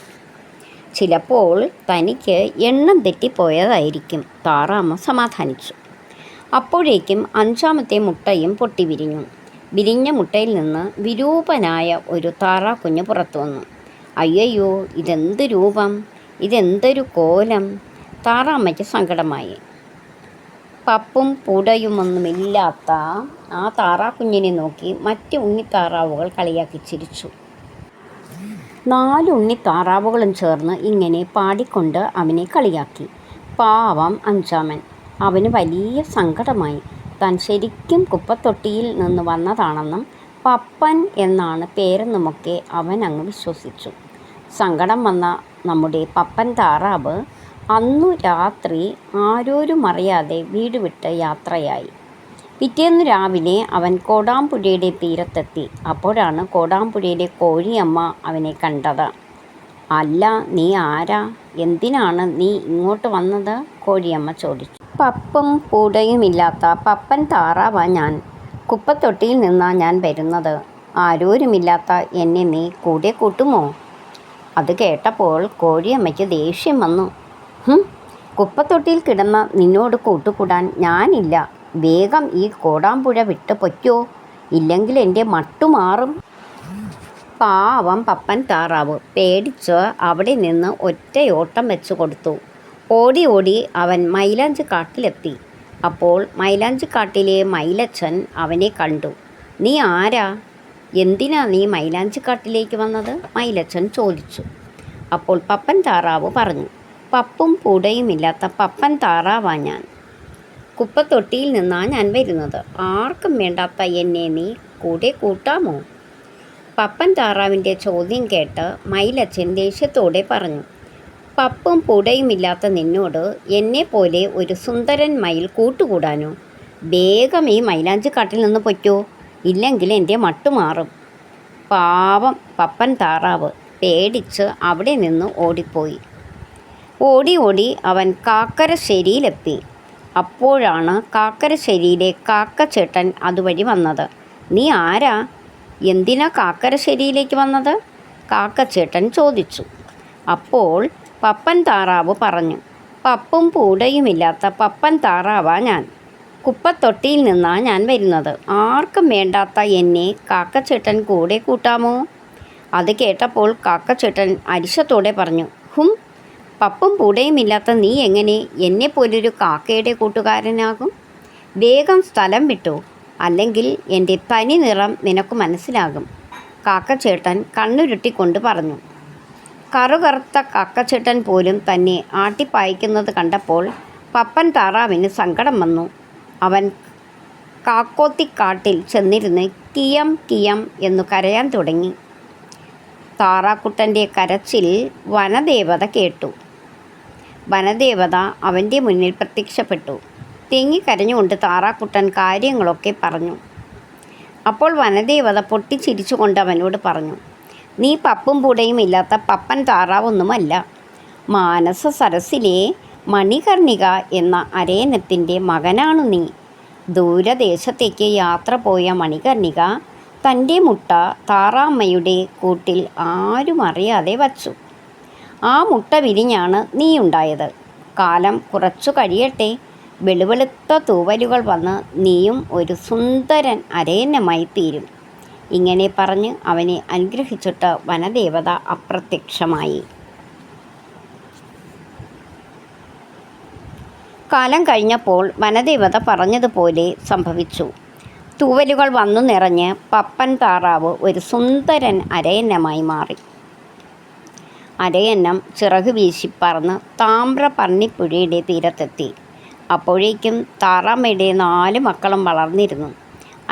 ചിലപ്പോൾ തനിക്ക് എണ്ണം തെറ്റിപ്പോയതായിരിക്കും, താറാമ്മ സമാധാനിച്ചു. അപ്പോഴേക്കും 5ാമത്തെ മുട്ടയും പൊട്ടി വിരിഞ്ഞു. വിരിഞ്ഞ മുട്ടയിൽ നിന്ന് വിരൂപനായ ഒരു താറാക്കുഞ്ഞ് പുറത്തു വന്നു. അയ്യയ്യോ, ഇതെന്ത് രൂപം, ഇതെന്തൊരു കോലം! താറാമ്മയ്ക്ക് സങ്കടമായി. പപ്പും പുടയുമൊന്നുമില്ലാത്ത ആ താറാക്കുഞ്ഞിനെ നോക്കി മറ്റ് ഉണ്ണിത്താറാവുകൾ കളിയാക്കി ചിരിച്ചു. 4 ഉണ്ണിത്താറാവുകളും ചേർന്ന് ഇങ്ങനെ പാടിക്കൊണ്ട് അവനെ കളിയാക്കി. പാവം അഞ്ചാമൻ. അവന് വലിയ സങ്കടമായി. താൻ ശരിക്കും കുപ്പത്തൊട്ടിയിൽ നിന്ന് വന്നതാണെന്നും പപ്പൻ എന്നാണ് പേരെന്നുമൊക്കെ അവൻ അങ്ങ് വിശ്വസിച്ചു. സങ്കടം വന്ന നമ്മുടെ പപ്പൻ താറാവ് അന്നു രാത്രി ആരോരുമറിയാതെ വീട് വിട്ട് യാത്രയായി. പിറ്റേന്ന് രാവിലെ അവൻ കോടാമ്പുഴയുടെ തീരത്തെത്തി. അപ്പോഴാണ് കോടാമ്പുഴയിലെ കോഴിയമ്മ അവനെ കണ്ടത്. "അല്ല, നീ ആരാ? എന്തിനാണ് നീ ഇങ്ങോട്ട് വന്നത്?" കോഴിയമ്മ ചോദിച്ചു. "പപ്പും പൂടയുമില്ലാത്ത പപ്പൻ താറാവാ ഞാൻ. കുപ്പത്തൊട്ടിയിൽ നിന്നാ ഞാൻ വരുന്നത്. ആരോരുമില്ലാത്ത എന്നെ നീ കൂടെ കൂട്ടുമോ?" അത് കേട്ടപ്പോൾ കോഴിയമ്മയ്ക്ക് ദേഷ്യം വന്നു. കുപ്പത്തൊട്ടിയിൽ കിടന്ന നിന്നോട് കൂട്ടുകൂടാൻ ഞാനില്ല. വേഗം ഈ കോടാമ്പുഴ വിട്ട് പൊയ്ക്കോ, ഇല്ലെങ്കിൽ എൻ്റെ മട്ടുമാറും." പാവം പപ്പൻ താറാവ് പേടിച്ച് അവിടെ നിന്ന് ഒറ്റയോട്ടം വെച്ച് കൊടുത്തു. ഓടി ഓടി അവൻ മൈലാഞ്ചി കാട്ടിലെത്തി. അപ്പോൾ മൈലാഞ്ചി കാട്ടിലെ മൈലച്ചൻ അവനെ കണ്ടു. "നീ ആരാ? എന്തിനാ നീ മൈലാഞ്ചിക്കാട്ടിലേക്ക് വന്നത്?" മൈലച്ചൻ ചോദിച്ചു. അപ്പോൾ പപ്പൻ താറാവ് പറഞ്ഞു, "പപ്പും പൂടയുമില്ലാത്ത പപ്പൻ താറാവാ ഞാൻ. കുപ്പത്തൊട്ടിയിൽ നിന്നാ ഞാൻ വരുന്നത്. ആർക്കും വേണ്ടാത്ത എന്നെ നീ കൂടെ കൂട്ടാമോ?" പപ്പൻ താറാവിൻ്റെ ചോദ്യം കേട്ട് മൈലച്ചൻ ദേഷ്യത്തോടെ പറഞ്ഞു, "പപ്പും പൂടയുമില്ലാത്ത നിന്നോട് എന്നെപ്പോലെ ഒരു സുന്ദരൻ മയിൽ കൂട്ടുകൂടാനോ? വേഗം ഈ മൈലാഞ്ചിക്കാട്ടിൽ നിന്ന് പൊയ്ക്കോ, ഇല്ലെങ്കിൽ എൻ്റെ മട്ടുമാറും." പാവം പപ്പൻ താറാവ് പേടിച്ച് അവിടെ നിന്ന് ഓടിപ്പോയി. ഓടി ഓടി അവൻ കാക്കരശ്ശേരിയിലെത്തി. അപ്പോഴാണ് കാക്കരശ്ശേരിയിലെ കാക്കച്ചേട്ടൻ അതുവഴി വന്നത്. "നീ ആരാ? എന്തിനാ കാക്കരശ്ശേരിയിലേക്ക് വന്നത്?" കാക്കച്ചേട്ടൻ ചോദിച്ചു. അപ്പോൾ പപ്പൻ താറാവ് പറഞ്ഞു, "പപ്പും പൂടയുമില്ലാത്ത പപ്പൻ താറാവാ ഞാൻ. കുപ്പത്തൊട്ടിയിൽ നിന്നാ ഞാൻ വരുന്നത്. ആർക്കും വേണ്ടാത്ത എന്നെ കാക്കച്ചേട്ടൻ കൂടെ കൂട്ടാമോ?" അത് കേട്ടപ്പോൾ കാക്കച്ചേട്ടൻ അരിശത്തോടെ പറഞ്ഞു, പപ്പും പൂടയുമില്ലാത്ത നീ എങ്ങനെ എന്നെപ്പോലൊരു കാക്കയുടെ കൂട്ടുകാരനാകും? വേഗം സ്ഥലം വിട്ടു, അല്ലെങ്കിൽ എൻ്റെ തനി നിറം നിനക്ക് മനസ്സിലാകും." കാക്കച്ചേട്ടൻ കണ്ണുരുട്ടിക്കൊണ്ട് പറഞ്ഞു. കറുകറുത്ത കാക്കച്ചേട്ടൻ പോലും തന്നെ ആട്ടിപ്പായിക്കുന്നത് കണ്ടപ്പോൾ പപ്പൻ താറാവിന് സങ്കടം വന്നു. അവൻ കാക്കോത്തിക്കാട്ടിൽ ചെന്നിരുന്ന് കിയം കിയം എന്നു കരയാൻ തുടങ്ങി. താറാക്കുട്ടൻ്റെ കരച്ചിൽ വനദേവത കേട്ടു. വനദേവത അവൻ്റെ മുന്നിൽ പ്രത്യക്ഷപ്പെട്ടു. തിങ്ങിക്കരഞ്ഞുകൊണ്ട് താറാക്കുട്ടൻ കാര്യങ്ങളൊക്കെ പറഞ്ഞു. അപ്പോൾ വനദേവത പൊട്ടിച്ചിരിച്ചുകൊണ്ട് അവനോട് പറഞ്ഞു, "നീ പപ്പും പൂടയും ഇല്ലാത്ത പപ്പൻ താറാവൊന്നുമല്ല. മാനസ സരസിലെ മണികർണിക എന്ന അരയന്നത്തിൻ്റെ മകനാണു നീ. ദൂരദേശത്തേക്ക് യാത്ര പോയ മണികർണിക തൻ്റെ മുട്ട താറാമ്മയുടെ കൂട്ടിൽ ആരും അറിയാതെ വച്ചു. ആ മുട്ട വിരിഞ്ഞാണ് നീയുണ്ടായത്. കാലം കുറച്ചു കഴിയട്ടെ, വെളുവെളുത്ത തൂവലുകൾ വന്ന് നീയും ഒരു സുന്ദരൻ അരയന്നമായി തീരും." ഇങ്ങനെ പറഞ്ഞ് അവനെ അനുഗ്രഹിച്ചിട്ട് വനദേവത അപ്രത്യക്ഷമായി. കാലം കഴിഞ്ഞപ്പോൾ വനദേവത പറഞ്ഞതുപോലെ സംഭവിച്ചു. തൂവലുകൾ വന്നു നിറഞ്ഞ് പപ്പൻ താറാവ് ഒരു സുന്ദരൻ അരയന്നമായി മാറി. അരയന്നം ചിറക് വീശി പറന്ന് താമ്രപർണിപ്പുഴയുടെ തീരത്തെത്തി. അപ്പോഴേക്കും താറാമ്മയുടെ 4 മക്കളും വളർന്നിരുന്നു.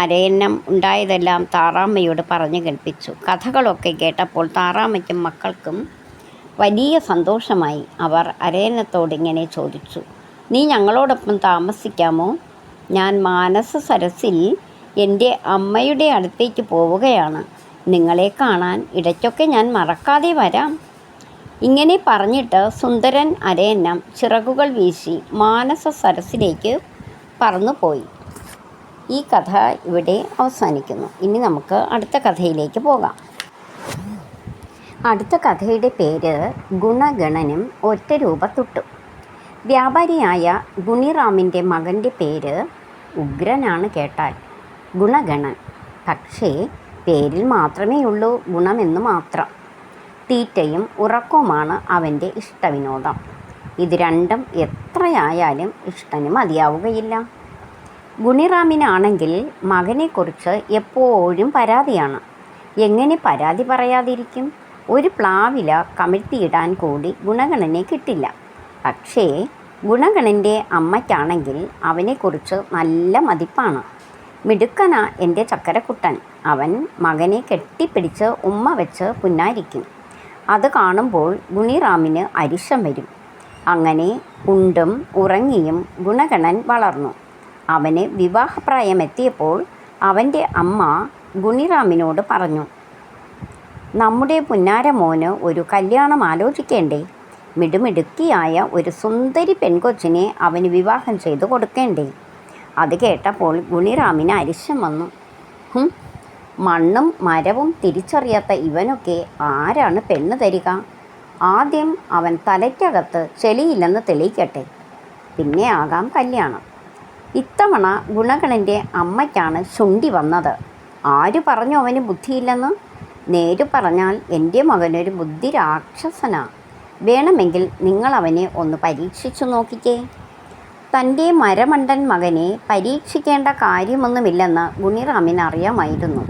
അരയന്നം ഉണ്ടായതെല്ലാം താറാമ്മയോട് പറഞ്ഞു കേൾപ്പിച്ചു. കഥകളൊക്കെ കേട്ടപ്പോൾ താറാമ്മയ്ക്കും മക്കൾക്കും വലിയ സന്തോഷമായി. അവർ അരയന്നത്തോട് ഇങ്ങനെ ചോദിച്ചു, "നീ ഞങ്ങളോടൊപ്പം താമസിക്കാമോ? ഞാൻ മാനസ സരസിൽ എൻ്റെ അമ്മയുടെ അടുത്തേക്ക് പോവുകയാണ്. നിങ്ങളെ കാണാൻ ഇടയ്ക്കൊക്കെ ഞാൻ മറക്കാതെ വരാം." ഇങ്ങനെ പറഞ്ഞിട്ട് സുന്ദരൻ അരയന്നം ചിറകുകൾ വീശി മാനസ സരസിലേക്ക് പറന്നുപോയി. ഈ കഥ ഇവിടെ അവസാനിക്കുന്നു. ഇനി നമുക്ക് അടുത്ത കഥയിലേക്ക് പോകാം. അടുത്ത കഥയുടെ പേര് ഗുണഗണനും ഒറ്റരൂപത്തുട്ടും. വ്യാപാരിയായ ഗുണിറാമിൻ്റെ മകൻ്റെ പേര് ഉഗ്രനാണ് കേട്ടാൽ, ഗുണഗണൻ. പക്ഷേ പേരിൽ മാത്രമേ ഉള്ളൂ ഗുണമെന്ന് മാത്രം. തീറ്റയും ഉറക്കവുമാണ് അവൻ്റെ ഇഷ്ടവിനോദം. ഇത് രണ്ടും എത്രയായാലും ഇഷ്ടന് മതിയാവുകയില്ല. ഗുണിറാമിനാണെങ്കിൽ മകനെക്കുറിച്ച് എപ്പോഴും പരാതിയാണ്. എങ്ങനെ പരാതി പറയാതിരിക്കും? ഒരു പ്ലാവില കമിഴ്ത്തിയിടാൻ കൂടി ഗുണഗണനെ കിട്ടില്ല. പക്ഷേ ഗുണഗണൻ്റെ അമ്മയ്ക്കാണെങ്കിൽ അവനെക്കുറിച്ച് നല്ല മതിപ്പാണ്. മിടുക്കന എൻ്റെ ചക്കരക്കുട്ടൻ. അവൻ മകനെ കെട്ടിപ്പിടിച്ച് ഉമ്മ വെച്ച് പുന്നാരിക്കും. അത് കാണുമ്പോൾ ഗുണിറാമിന് അരിശം വരും. അങ്ങനെ ഉണ്ടും ഉറങ്ങിയും ഗുണഗണൻ വളർന്നു. അവന് വിവാഹപ്രായമെത്തിയപ്പോൾ അവൻ്റെ അമ്മ ഗുണിറാമിനോട് പറഞ്ഞു, നമ്മുടെ പുന്നാരമോന് ഒരു കല്യാണം ആലോചിക്കേണ്ടേ? മിടുമിടുക്കിയായ ഒരു സുന്ദരി പെൺകൊച്ചിനെ അവന് വിവാഹം ചെയ്തു കൊടുക്കേണ്ടേ? അത് കേട്ടപ്പോൾ ഗുണിറാമിന് അരിശം വന്നു. മണ്ണും മരവും തിരിച്ചറിയാത്ത ഇവനൊക്കെ ആരാണ് പെണ്ണ് തരിക? ആദ്യം അവൻ തലയ്ക്കകത്ത് ചെളിയില്ലെന്ന് തെളിയിക്കട്ടെ, പിന്നെ ആകാം കല്യാണം. ഇത്തവണ ഗുണഗണൻ്റെ അമ്മയ്ക്കാണ് ശുണ്ഠി വന്നത്. ആര് പറഞ്ഞു അവന് ബുദ്ധിയില്ലെന്ന്? നേരു പറഞ്ഞാൽ എൻ്റെ മകനൊരു ബുദ്ധി രാക്ഷസനാ. വേണമെങ്കിൽ നിങ്ങൾ അവനെ ഒന്ന് പരീക്ഷിച്ചു നോക്കിക്കേ. തൻ്റെ മരമണ്ടൻ മകനെ പരീക്ഷിക്കേണ്ട കാര്യമൊന്നുമില്ലെന്ന് ഗുണിറാമിന് അറിയാമായിരുന്നു.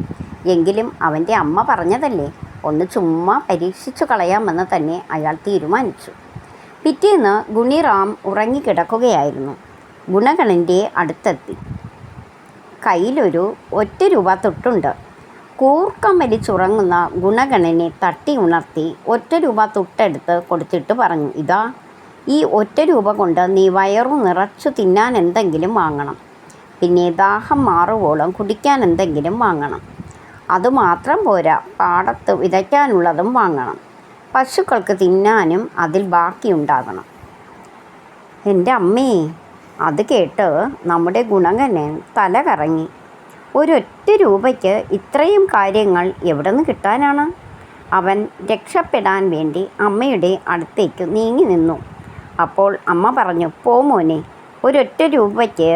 എങ്കിലും അവൻ്റെ അമ്മ പറഞ്ഞതല്ലേ, ഒന്ന് ചുമ്മാ പരീക്ഷിച്ചു കളയാമെന്ന് തന്നെ അയാൾ തീരുമാനിച്ചു. പിറ്റേന്ന് ഗുണിറാം ഉറങ്ങിക്കിടക്കുകയായിരുന്നു. ഗുണഗണൻ്റെ അടുത്തെത്തി. കയ്യിലൊരു 1 രൂപ തൊട്ടുണ്ട്. കൂർക്കം വലിച്ചുറങ്ങുന്ന ഗുണഗണനെ തട്ടി ഉണർത്തി 1 രൂപ തൊട്ടെടുത്ത് കൊടുത്തിട്ട് പറഞ്ഞു, ഇതാ, ഈ 1 രൂപ കൊണ്ട് നീ വയറു നിറച്ചു തിന്നാൻ എന്തെങ്കിലും വാങ്ങണം. പിന്നെ ദാഹം മാറുവോളം കുടിക്കാൻ എന്തെങ്കിലും വാങ്ങണം. അതുമാത്രം പോരാ, പാടത്ത് വിതയ്ക്കാനുള്ളതും വാങ്ങണം. പശുക്കൾക്ക് തിന്നാനും അതിൽ ബാക്കിയുണ്ടാകണം. എൻ്റെ അമ്മേ! അത് കേട്ട് നമ്മുടെ ഗുണഗണൻ തല കറങ്ങി. 1 രൂപയ്ക്ക് ഇത്രയും കാര്യങ്ങൾ എവിടെ നിന്ന് കിട്ടാനാണ്? അവൻ രക്ഷപ്പെടാൻ വേണ്ടി അമ്മയുടെ അടുത്തേക്ക് നീങ്ങി നിന്നു. അപ്പോൾ അമ്മ പറഞ്ഞു, പോ മോനെ, 1 രൂപയ്ക്ക്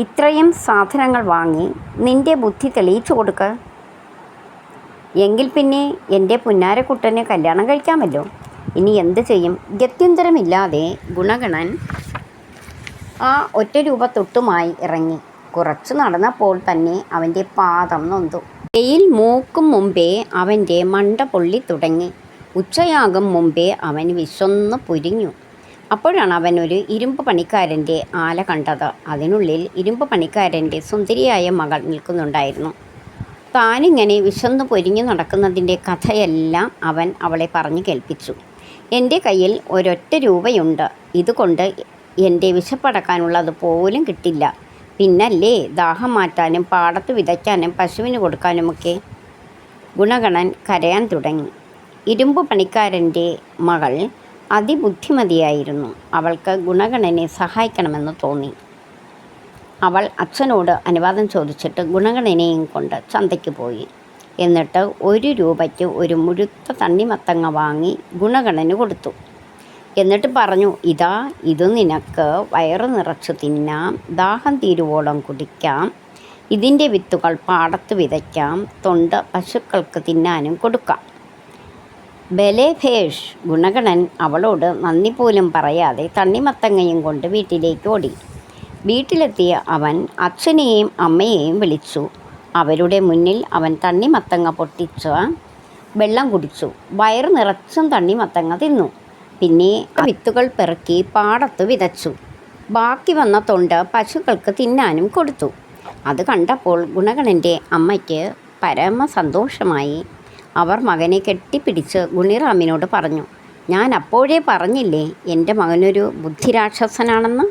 ഇത്രയും സാധനങ്ങൾ വാങ്ങി നിൻ്റെ ബുദ്ധി തെളിയിച്ചു കൊടുക്കുക. എങ്കിൽ പിന്നെ എൻ്റെ പുന്നാരക്കുട്ടന് കല്യാണം കഴിക്കാമല്ലോ. ഇനി എന്ത് ചെയ്യും? ഗത്യന്തരമില്ലാതെ ഗുണഗണൻ ആ 1 രൂപ തൊട്ടുമായി ഇറങ്ങി. കുറച്ച് നടന്നപ്പോൾ തന്നെ അവൻ്റെ പാദം നൊന്തു. വെയിൽ മൂക്കും മുമ്പേ അവൻ്റെ മണ്ട പൊള്ളി തുടങ്ങി. ഉച്ചയാകും മുമ്പേ അവൻ വിശന്നു പൊരിഞ്ഞു. അപ്പോഴാണ് അവൻ ഒരു ഇരുമ്പ് പണിക്കാരൻ്റെ ആല കണ്ടത്. അതിനുള്ളിൽ ഇരുമ്പ് പണിക്കാരൻ്റെ സുന്ദരിയായ മകൾ നിൽക്കുന്നുണ്ടായിരുന്നു. താനിങ്ങനെ വിശന്നു പൊരിഞ്ഞു നടക്കുന്നതിൻ്റെ കഥയെല്ലാം അവൻ അവളെ പറഞ്ഞു കേൾപ്പിച്ചു. എൻ്റെ കയ്യിൽ 1 രൂപയുണ്ട്. ഇതുകൊണ്ട് എൻ്റെ വിശപ്പടക്കാനുള്ളത് പോലും കിട്ടില്ല. പിന്നല്ലേ ദാഹം മാറ്റാനും പാടത്ത് വിതയ്ക്കാനും പശുവിന് കൊടുക്കാനുമൊക്കെ. ഗുണഗണൻ കരയാൻ തുടങ്ങി. ഇരുമ്പ് പണിക്കാരൻ്റെ മകൾ അതിബുദ്ധിമതിയായിരുന്നു. അവൾക്ക് ഗുണഗണനെ സഹായിക്കണമെന്ന് തോന്നി. അവൾ അച്ഛനോട് അനുവാദം ചോദിച്ചിട്ട് ഗുണഗണനെയും കൊണ്ട് ചന്തയ്ക്ക് പോയി. എന്നിട്ട് 1 രൂപയ്ക്ക് ഒരു മുഴുത്ത തണ്ണിമത്തങ്ങ വാങ്ങി ഗുണഗണന് കൊടുത്തു. എന്നിട്ട് പറഞ്ഞു, ഇതാ, ഇത് നിനക്ക് വയറ് നിറച്ച് തിന്നാം, ദാഹം തീരുവോളം കുടിക്കാം. ഇതിൻ്റെ വിത്തുകൾ പാടത്ത് വിതയ്ക്കാം, തൊണ്ട് പശുക്കൾക്ക് തിന്നാനും കൊടുക്കാം. ബലേ ഭേഷ്! ഗുണഗണൻ അവളോട് നന്ദി പോലും പറയാതെ തണ്ണിമത്തങ്ങയും കൊണ്ട് വീട്ടിലേക്ക് ഓടി. വീട്ടിലെത്തിയ അവൻ അച്ഛനെയും അമ്മയെയും വിളിച്ചു. അവരുടെ മുന്നിൽ അവൻ തണ്ണിമത്തങ്ങ പൊട്ടിച്ച് വെള്ളം കുടിച്ചു. വയറ് നിറച്ചും തണ്ണിമത്തങ്ങ തിന്നു. പിന്നെ വിത്തുകൾ പെറുക്കി പാടത്ത് വിതച്ചു. ബാക്കി വന്ന തൊണ്ട് പശുക്കൾക്ക് തിന്നാനും കൊടുത്തു. അത് കണ്ടപ്പോൾ ഗുണഗണൻ്റെ അമ്മയ്ക്ക് പരമ സന്തോഷമായി. അവർ മകനെ കെട്ടിപ്പിടിച്ച് ഗുണിറാമിനോട് പറഞ്ഞു, ഞാൻ അപ്പോഴേ പറഞ്ഞില്ലേ എൻ്റെ മകനൊരു ബുദ്ധിരാക്ഷസനാണെന്ന്.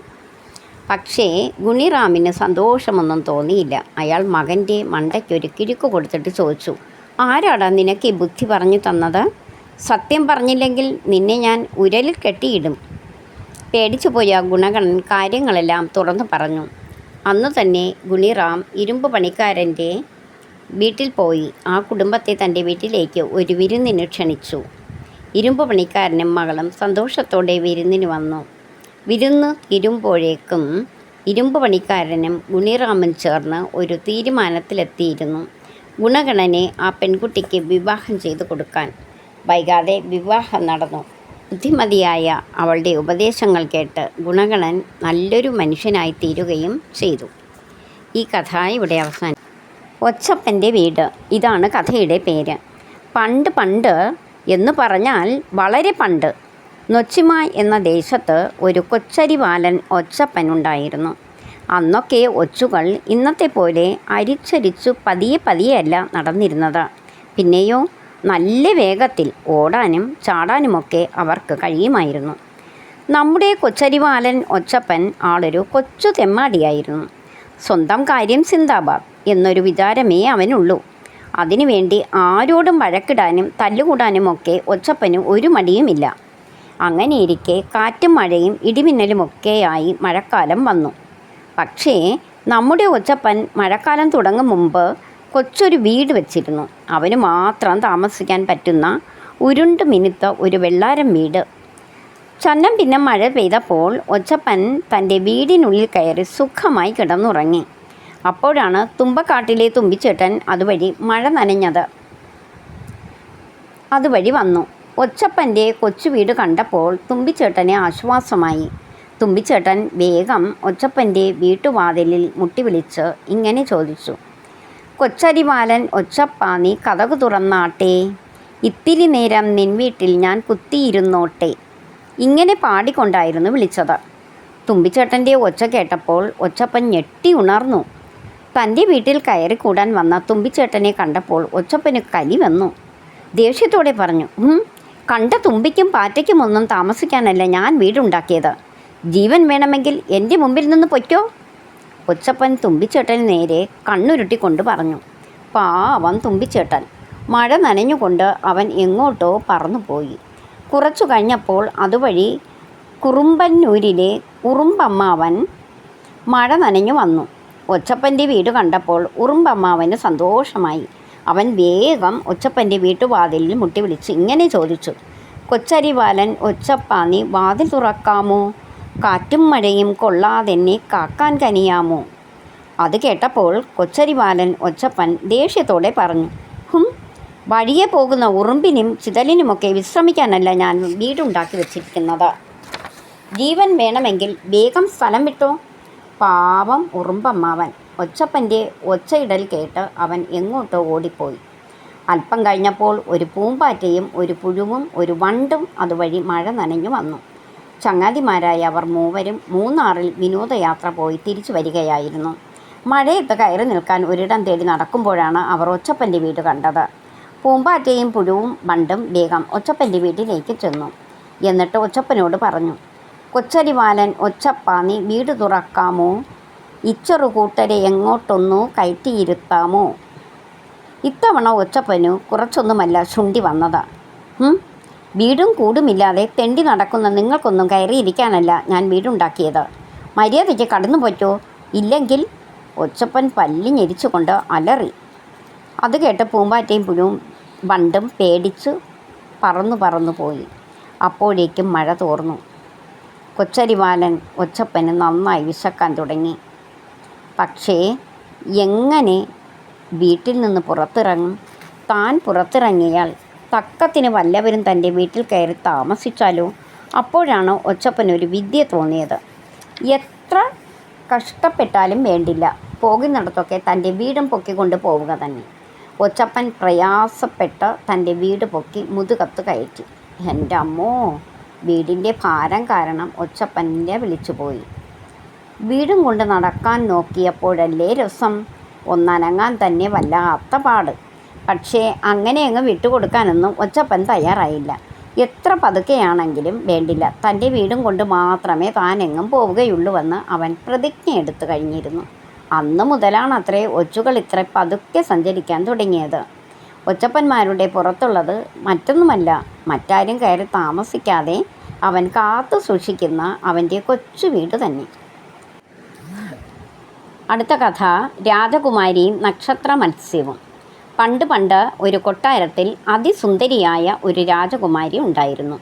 പക്ഷേ ഗുണിറാമിന് സന്തോഷമൊന്നും തോന്നിയില്ല. അയാൾ മകൻ്റെ മണ്ടയ്ക്കൊരു കിഴുക്ക് കൊടുത്തിട്ട് ചോദിച്ചു, ആരാടാ നിനക്ക് ഈ ബുദ്ധി പറഞ്ഞു തന്നത്? സത്യം പറഞ്ഞില്ലെങ്കിൽ നിന്നെ ഞാൻ ഉരലിൽ കെട്ടിയിടും. പേടിച്ചു പോയ ഗുണഗണൻ കാര്യങ്ങളെല്ലാം തുറന്നു പറഞ്ഞു. അന്നു തന്നെ ഗുണിറാം ഇരുമ്പ് പണിക്കാരൻ്റെ വീട്ടിൽ പോയി ആ കുടുംബത്തെ തൻ്റെ വീട്ടിലേക്ക് ഒരു വിരുന്നിന് ക്ഷണിച്ചു. ഇരുമ്പ് പണിക്കാരനും മകളും സന്തോഷത്തോടെ വിരുന്നിന് വന്നു. വിരുന്ന് തീരുമ്പോഴേക്കും ഇരുമ്പ് പണിക്കാരനും ഗുണിറാമും ചേർന്ന് ഒരു തീരുമാനത്തിലെത്തിയിരുന്നു. ഗുണഗണനെ ആ പെൺകുട്ടിക്ക് വിവാഹം ചെയ്തു കൊടുക്കാൻ. വൈകാതെ വിവാഹം നടന്നു. ബുദ്ധിമതിയായ അവളുടെ ഉപദേശങ്ങൾ കേട്ട് ഗുണഗണൻ നല്ലൊരു മനുഷ്യനായി തീരുകയും ചെയ്തു. ഈ കഥ ഇവിടെ അവസാനം. ഒച്ചപ്പൻ്റെ വീട്, ഇതാണ് കഥയുടെ പേര്. പണ്ട് പണ്ട് എന്ന് പറഞ്ഞാൽ വളരെ പണ്ട്, നൊച്ചിമ എന്ന ദേശത്ത് ഒരു കൊച്ചരിവാലൻ ഒച്ചപ്പൻ ഉണ്ടായിരുന്നു. അന്നൊക്കെ ഒച്ചുകൾ ഇന്നത്തെ പോലെ അരിച്ചരിച്ചു പതിയെ പതിയെയല്ല നടന്നിരുന്നത്. പിന്നെയോ നല്ല വേഗത്തിൽ ഓടാനും ചാടാനുമൊക്കെ അവർക്ക് കഴിയുമായിരുന്നു. നമ്മുടെ കൊച്ചരിവാലൻ ഒച്ചപ്പൻ ആളൊരു കൊച്ചു തെമ്മാടിയായിരുന്നു. സ്വന്തം കാര്യം സിന്ദാബാദ് എന്നൊരു വിചാരമേ അവനുള്ളൂ. അതിനുവേണ്ടി ആരോടും വഴക്കിടാനും തല്ലുകൂടാനുമൊക്കെ ഒച്ചപ്പന് ഒരു മടിയുമില്ല. അങ്ങനെയിരിക്കെ കാറ്റും മഴയും ഇടിമിന്നലുമൊക്കെയായി മഴക്കാലം വന്നു. പക്ഷേ നമ്മുടെ ഒച്ചപ്പൻ മഴക്കാലം തുടങ്ങും മുമ്പ് കൊച്ചൊരു വീട് വച്ചിരുന്നു. അവന് മാത്രം താമസിക്കാൻ പറ്റുന്ന ഉരുണ്ട് മിനുത്ത ഒരു വെള്ളാരം വീട്. ചന്നം പിന്നെ മഴ പെയ്തപ്പോൾ ഒച്ചപ്പൻ തൻ്റെ വീടിനുള്ളിൽ കയറി സുഖമായി കിടന്നുറങ്ങി. അപ്പോഴാണ് തുമ്പക്കാട്ടിലെ തുമ്പിച്ചേട്ടൻ അതുവഴി മഴ നനഞ്ഞത്. അതുവഴി വന്നു. ഒച്ചപ്പൻ്റെ കൊച്ചു വീട് കണ്ടപ്പോൾ തുമ്പിച്ചേട്ടന് ആശ്വാസമായി. തുമ്പിച്ചേട്ടൻ വേഗം ഒച്ചപ്പൻ്റെ വീട്ടുവാതിലിൽ മുട്ടി വിളിച്ച് ഇങ്ങനെ ചോദിച്ചു: കൊച്ചരിവാലൻ ഒച്ചപ്പ, നീ കതകു തുറന്നാട്ടെ, ഇത്തിരി നേരം നിൻ വീട്ടിൽ ഞാൻ കുത്തിയിരുന്നോട്ടെ. ഇങ്ങനെ പാടിക്കൊണ്ടായിരുന്നു വിളിച്ചത്. തുമ്പിച്ചേട്ടൻ്റെ ഒച്ച കേട്ടപ്പോൾ ഒച്ചപ്പൻ ഞെട്ടി ഉണർന്നു. തൻ്റെ വീട്ടിൽ കയറിക്കൂടാൻ വന്ന തുമ്പിച്ചേട്ടനെ കണ്ടപ്പോൾ ഒച്ചപ്പന് കലി വന്നു. ദേഷ്യത്തോടെ പറഞ്ഞു: കണ്ട തുമ്പിക്കും പാറ്റയ്ക്കുമൊന്നും താമസിക്കാനല്ല ഞാൻ വീടുണ്ടാക്കിയത്. ജീവൻ വേണമെങ്കിൽ എൻ്റെ മുമ്പിൽ നിന്ന് പൊയ്ക്കോ. ഒച്ചപ്പൻ തുമ്പിച്ചേട്ടന് നേരെ കണ്ണുരുട്ടിക്കൊണ്ട് പറഞ്ഞു. പാവം തുമ്പിച്ചേട്ടൻ. മഴ നനഞ്ഞുകൊണ്ട് അവൻ എങ്ങോട്ടോ പറന്നുപോയി. കുറച്ചു കഴിഞ്ഞപ്പോൾ അതുവഴി കുറുമ്പന്നൂരിലെ ഉറുമ്പമ്മാവൻ മഴ നനഞ്ഞു വന്നു. ഒച്ചപ്പൻ്റെ വീട് കണ്ടപ്പോൾ ഉറുമ്പമ്മാവന് സന്തോഷമായി. അവൻ വേഗം ഒച്ചപ്പൻ്റെ വീട്ടുവാതിലിൽ മുട്ടി വിളിച്ച് ഇങ്ങനെ ചോദിച്ചു: കൊച്ചരിവാലൻ ഒച്ചപ്പ, നീ വാതിൽ തുറക്കാമോ? കാറ്റും മഴയും കൊള്ളാതെന്നെ കാക്കാൻ കനിയാമോ? അത് കേട്ടപ്പോൾ കൊച്ചരിവാലൻ ഒച്ചപ്പൻ ദേഷ്യത്തോടെ പറഞ്ഞു: വഴിയെ പോകുന്ന ഉറുമ്പിനും ചിതലിനുമൊക്കെ വിശ്രമിക്കാനല്ല ഞാൻ വീടുണ്ടാക്കി വെച്ചിരിക്കുന്നത്. ജീവൻ വേണമെങ്കിൽ വേഗം സ്ഥലം വിട്ടോ. പാവം ഉറുമ്പമ്മാവൻ. ഒച്ചപ്പൻ്റെ ഒച്ചയിടൽ കേട്ട് അവൻ എങ്ങോട്ടോ ഓടിപ്പോയി. അല്പം കഴിഞ്ഞപ്പോൾ ഒരു പൂമ്പാറ്റയും ഒരു പുഴുവും ഒരു വണ്ടും അതുവഴി മഴ നനഞ്ഞു വന്നു. ചങ്ങാതിമാരായ അവർ മൂവരും മൂന്നാറിൽ വിനോദയാത്ര പോയി തിരിച്ചു വരികയായിരുന്നു. മഴയത്ത് കയറി നിൽക്കാൻ ഒരിടം തേടി നടക്കുമ്പോഴാണ് അവർ ഒച്ചപ്പൻ്റെ വീട് കണ്ടത്. പൂമ്പാറ്റയും പുഴുവും വണ്ടും വേഗം ഒച്ചപ്പൻ്റെ വീട്ടിലേക്ക് ചെന്നു. എന്നിട്ട് ഒച്ചപ്പനോട് പറഞ്ഞു: കൊച്ചരിവാലൻ ഒച്ചപ്പ, നീ വീട് തുറക്കാമോ? ഇച്ചറു കൂട്ടരെ എങ്ങോട്ടൊന്നു കയറ്റിയിരുത്താമോ? ഇത്തവണ ഒച്ചപ്പനു കുറച്ചൊന്നുമല്ല ശുണ്ഠി വന്നത്. വീടും കൂടുമില്ലാതെ തെണ്ടി നടക്കുന്ന നിങ്ങൾക്കൊന്നും കയറിയിരിക്കാനല്ല ഞാൻ വീടുണ്ടാക്കിയത്. മര്യാദയ്ക്ക് കടന്നു പറ്റോ, ഇല്ലെങ്കിൽ ഒച്ചപ്പൻ പല്ലി ഞെരിച്ചുകൊണ്ട് അലറി. അത് കേട്ട് പൂമ്പാറ്റയും പുഴുവും വണ്ടും പേടിച്ച് പറന്നു പോയി. അപ്പോഴേക്കും മഴ തോർന്നു. കൊച്ചരിവാലൻ ഒച്ചപ്പന് നന്നായി വിശക്കാൻ തുടങ്ങി. പക്ഷേ എങ്ങനെ വീട്ടിൽ നിന്ന് പുറത്തിറങ്ങും? താൻ പുറത്തിറങ്ങിയാൽ തക്കത്തിന് വല്ലവരും തൻ്റെ വീട്ടിൽ കയറി താമസിച്ചാലോ? അപ്പോഴാണ് ഒച്ചപ്പനൊരു വിദ്യ തോന്നിയത്. എത്ര കഷ്ടപ്പെട്ടാലും വേണ്ടില്ല, പോകുന്നിടത്തൊക്കെ തൻ്റെ വീടും പൊക്കിക്കൊണ്ട് പോവുക തന്നെ. ഒച്ചപ്പൻ പ്രയാസപ്പെട്ട് തൻ്റെ വീട് പൊക്കി മുതുകത്ത് കയറ്റി. എൻ്റെ അമ്മോ! വീടിൻ്റെ ഭാരം കാരണം ഒച്ചപ്പനെ വിളിച്ചുപോയി. വീടും കൊണ്ട് നടക്കാൻ നോക്കിയപ്പോഴല്ലേ രസം. ഒന്നനങ്ങാൻ തന്നെ വല്ലാത്ത പാട്. പക്ഷേ അങ്ങനെ അങ്ങ് വിട്ടുകൊടുക്കാനൊന്നും ഒച്ചപ്പൻ തയ്യാറായില്ല. എത്ര പതുക്കെയാണെങ്കിലും വേണ്ടില്ല, തൻ്റെ വീടും കൊണ്ട് മാത്രമേ താനെങ്ങും പോവുകയുള്ളൂവെന്ന് അവൻ പ്രതിജ്ഞ എടുത്തു കഴിഞ്ഞിരുന്നു. അന്ന് മുതലാണത്രേ ഒച്ചുകൾ ഇത്ര പതുക്കെ സഞ്ചരിക്കാൻ തുടങ്ങിയത്. ഒച്ചപ്പന്മാരുടെ പുറത്തുള്ളത് മറ്റൊന്നുമല്ല, മറ്റാരും കയറി താമസിക്കാതെ അവൻ കാത്തു സൂക്ഷിക്കുന്ന അവൻ്റെ കൊച്ചു വീട് തന്നെ. അടുത്ത കഥ രാജകുമാരിയും നക്ഷത്ര മത്സ്യവും. പണ്ട് പണ്ട് ഒരു കൊട്ടാരത്തിൽ അതിസുന്ദരിയായ ഒരു രാജകുമാരി ഉണ്ടായിരുന്നു.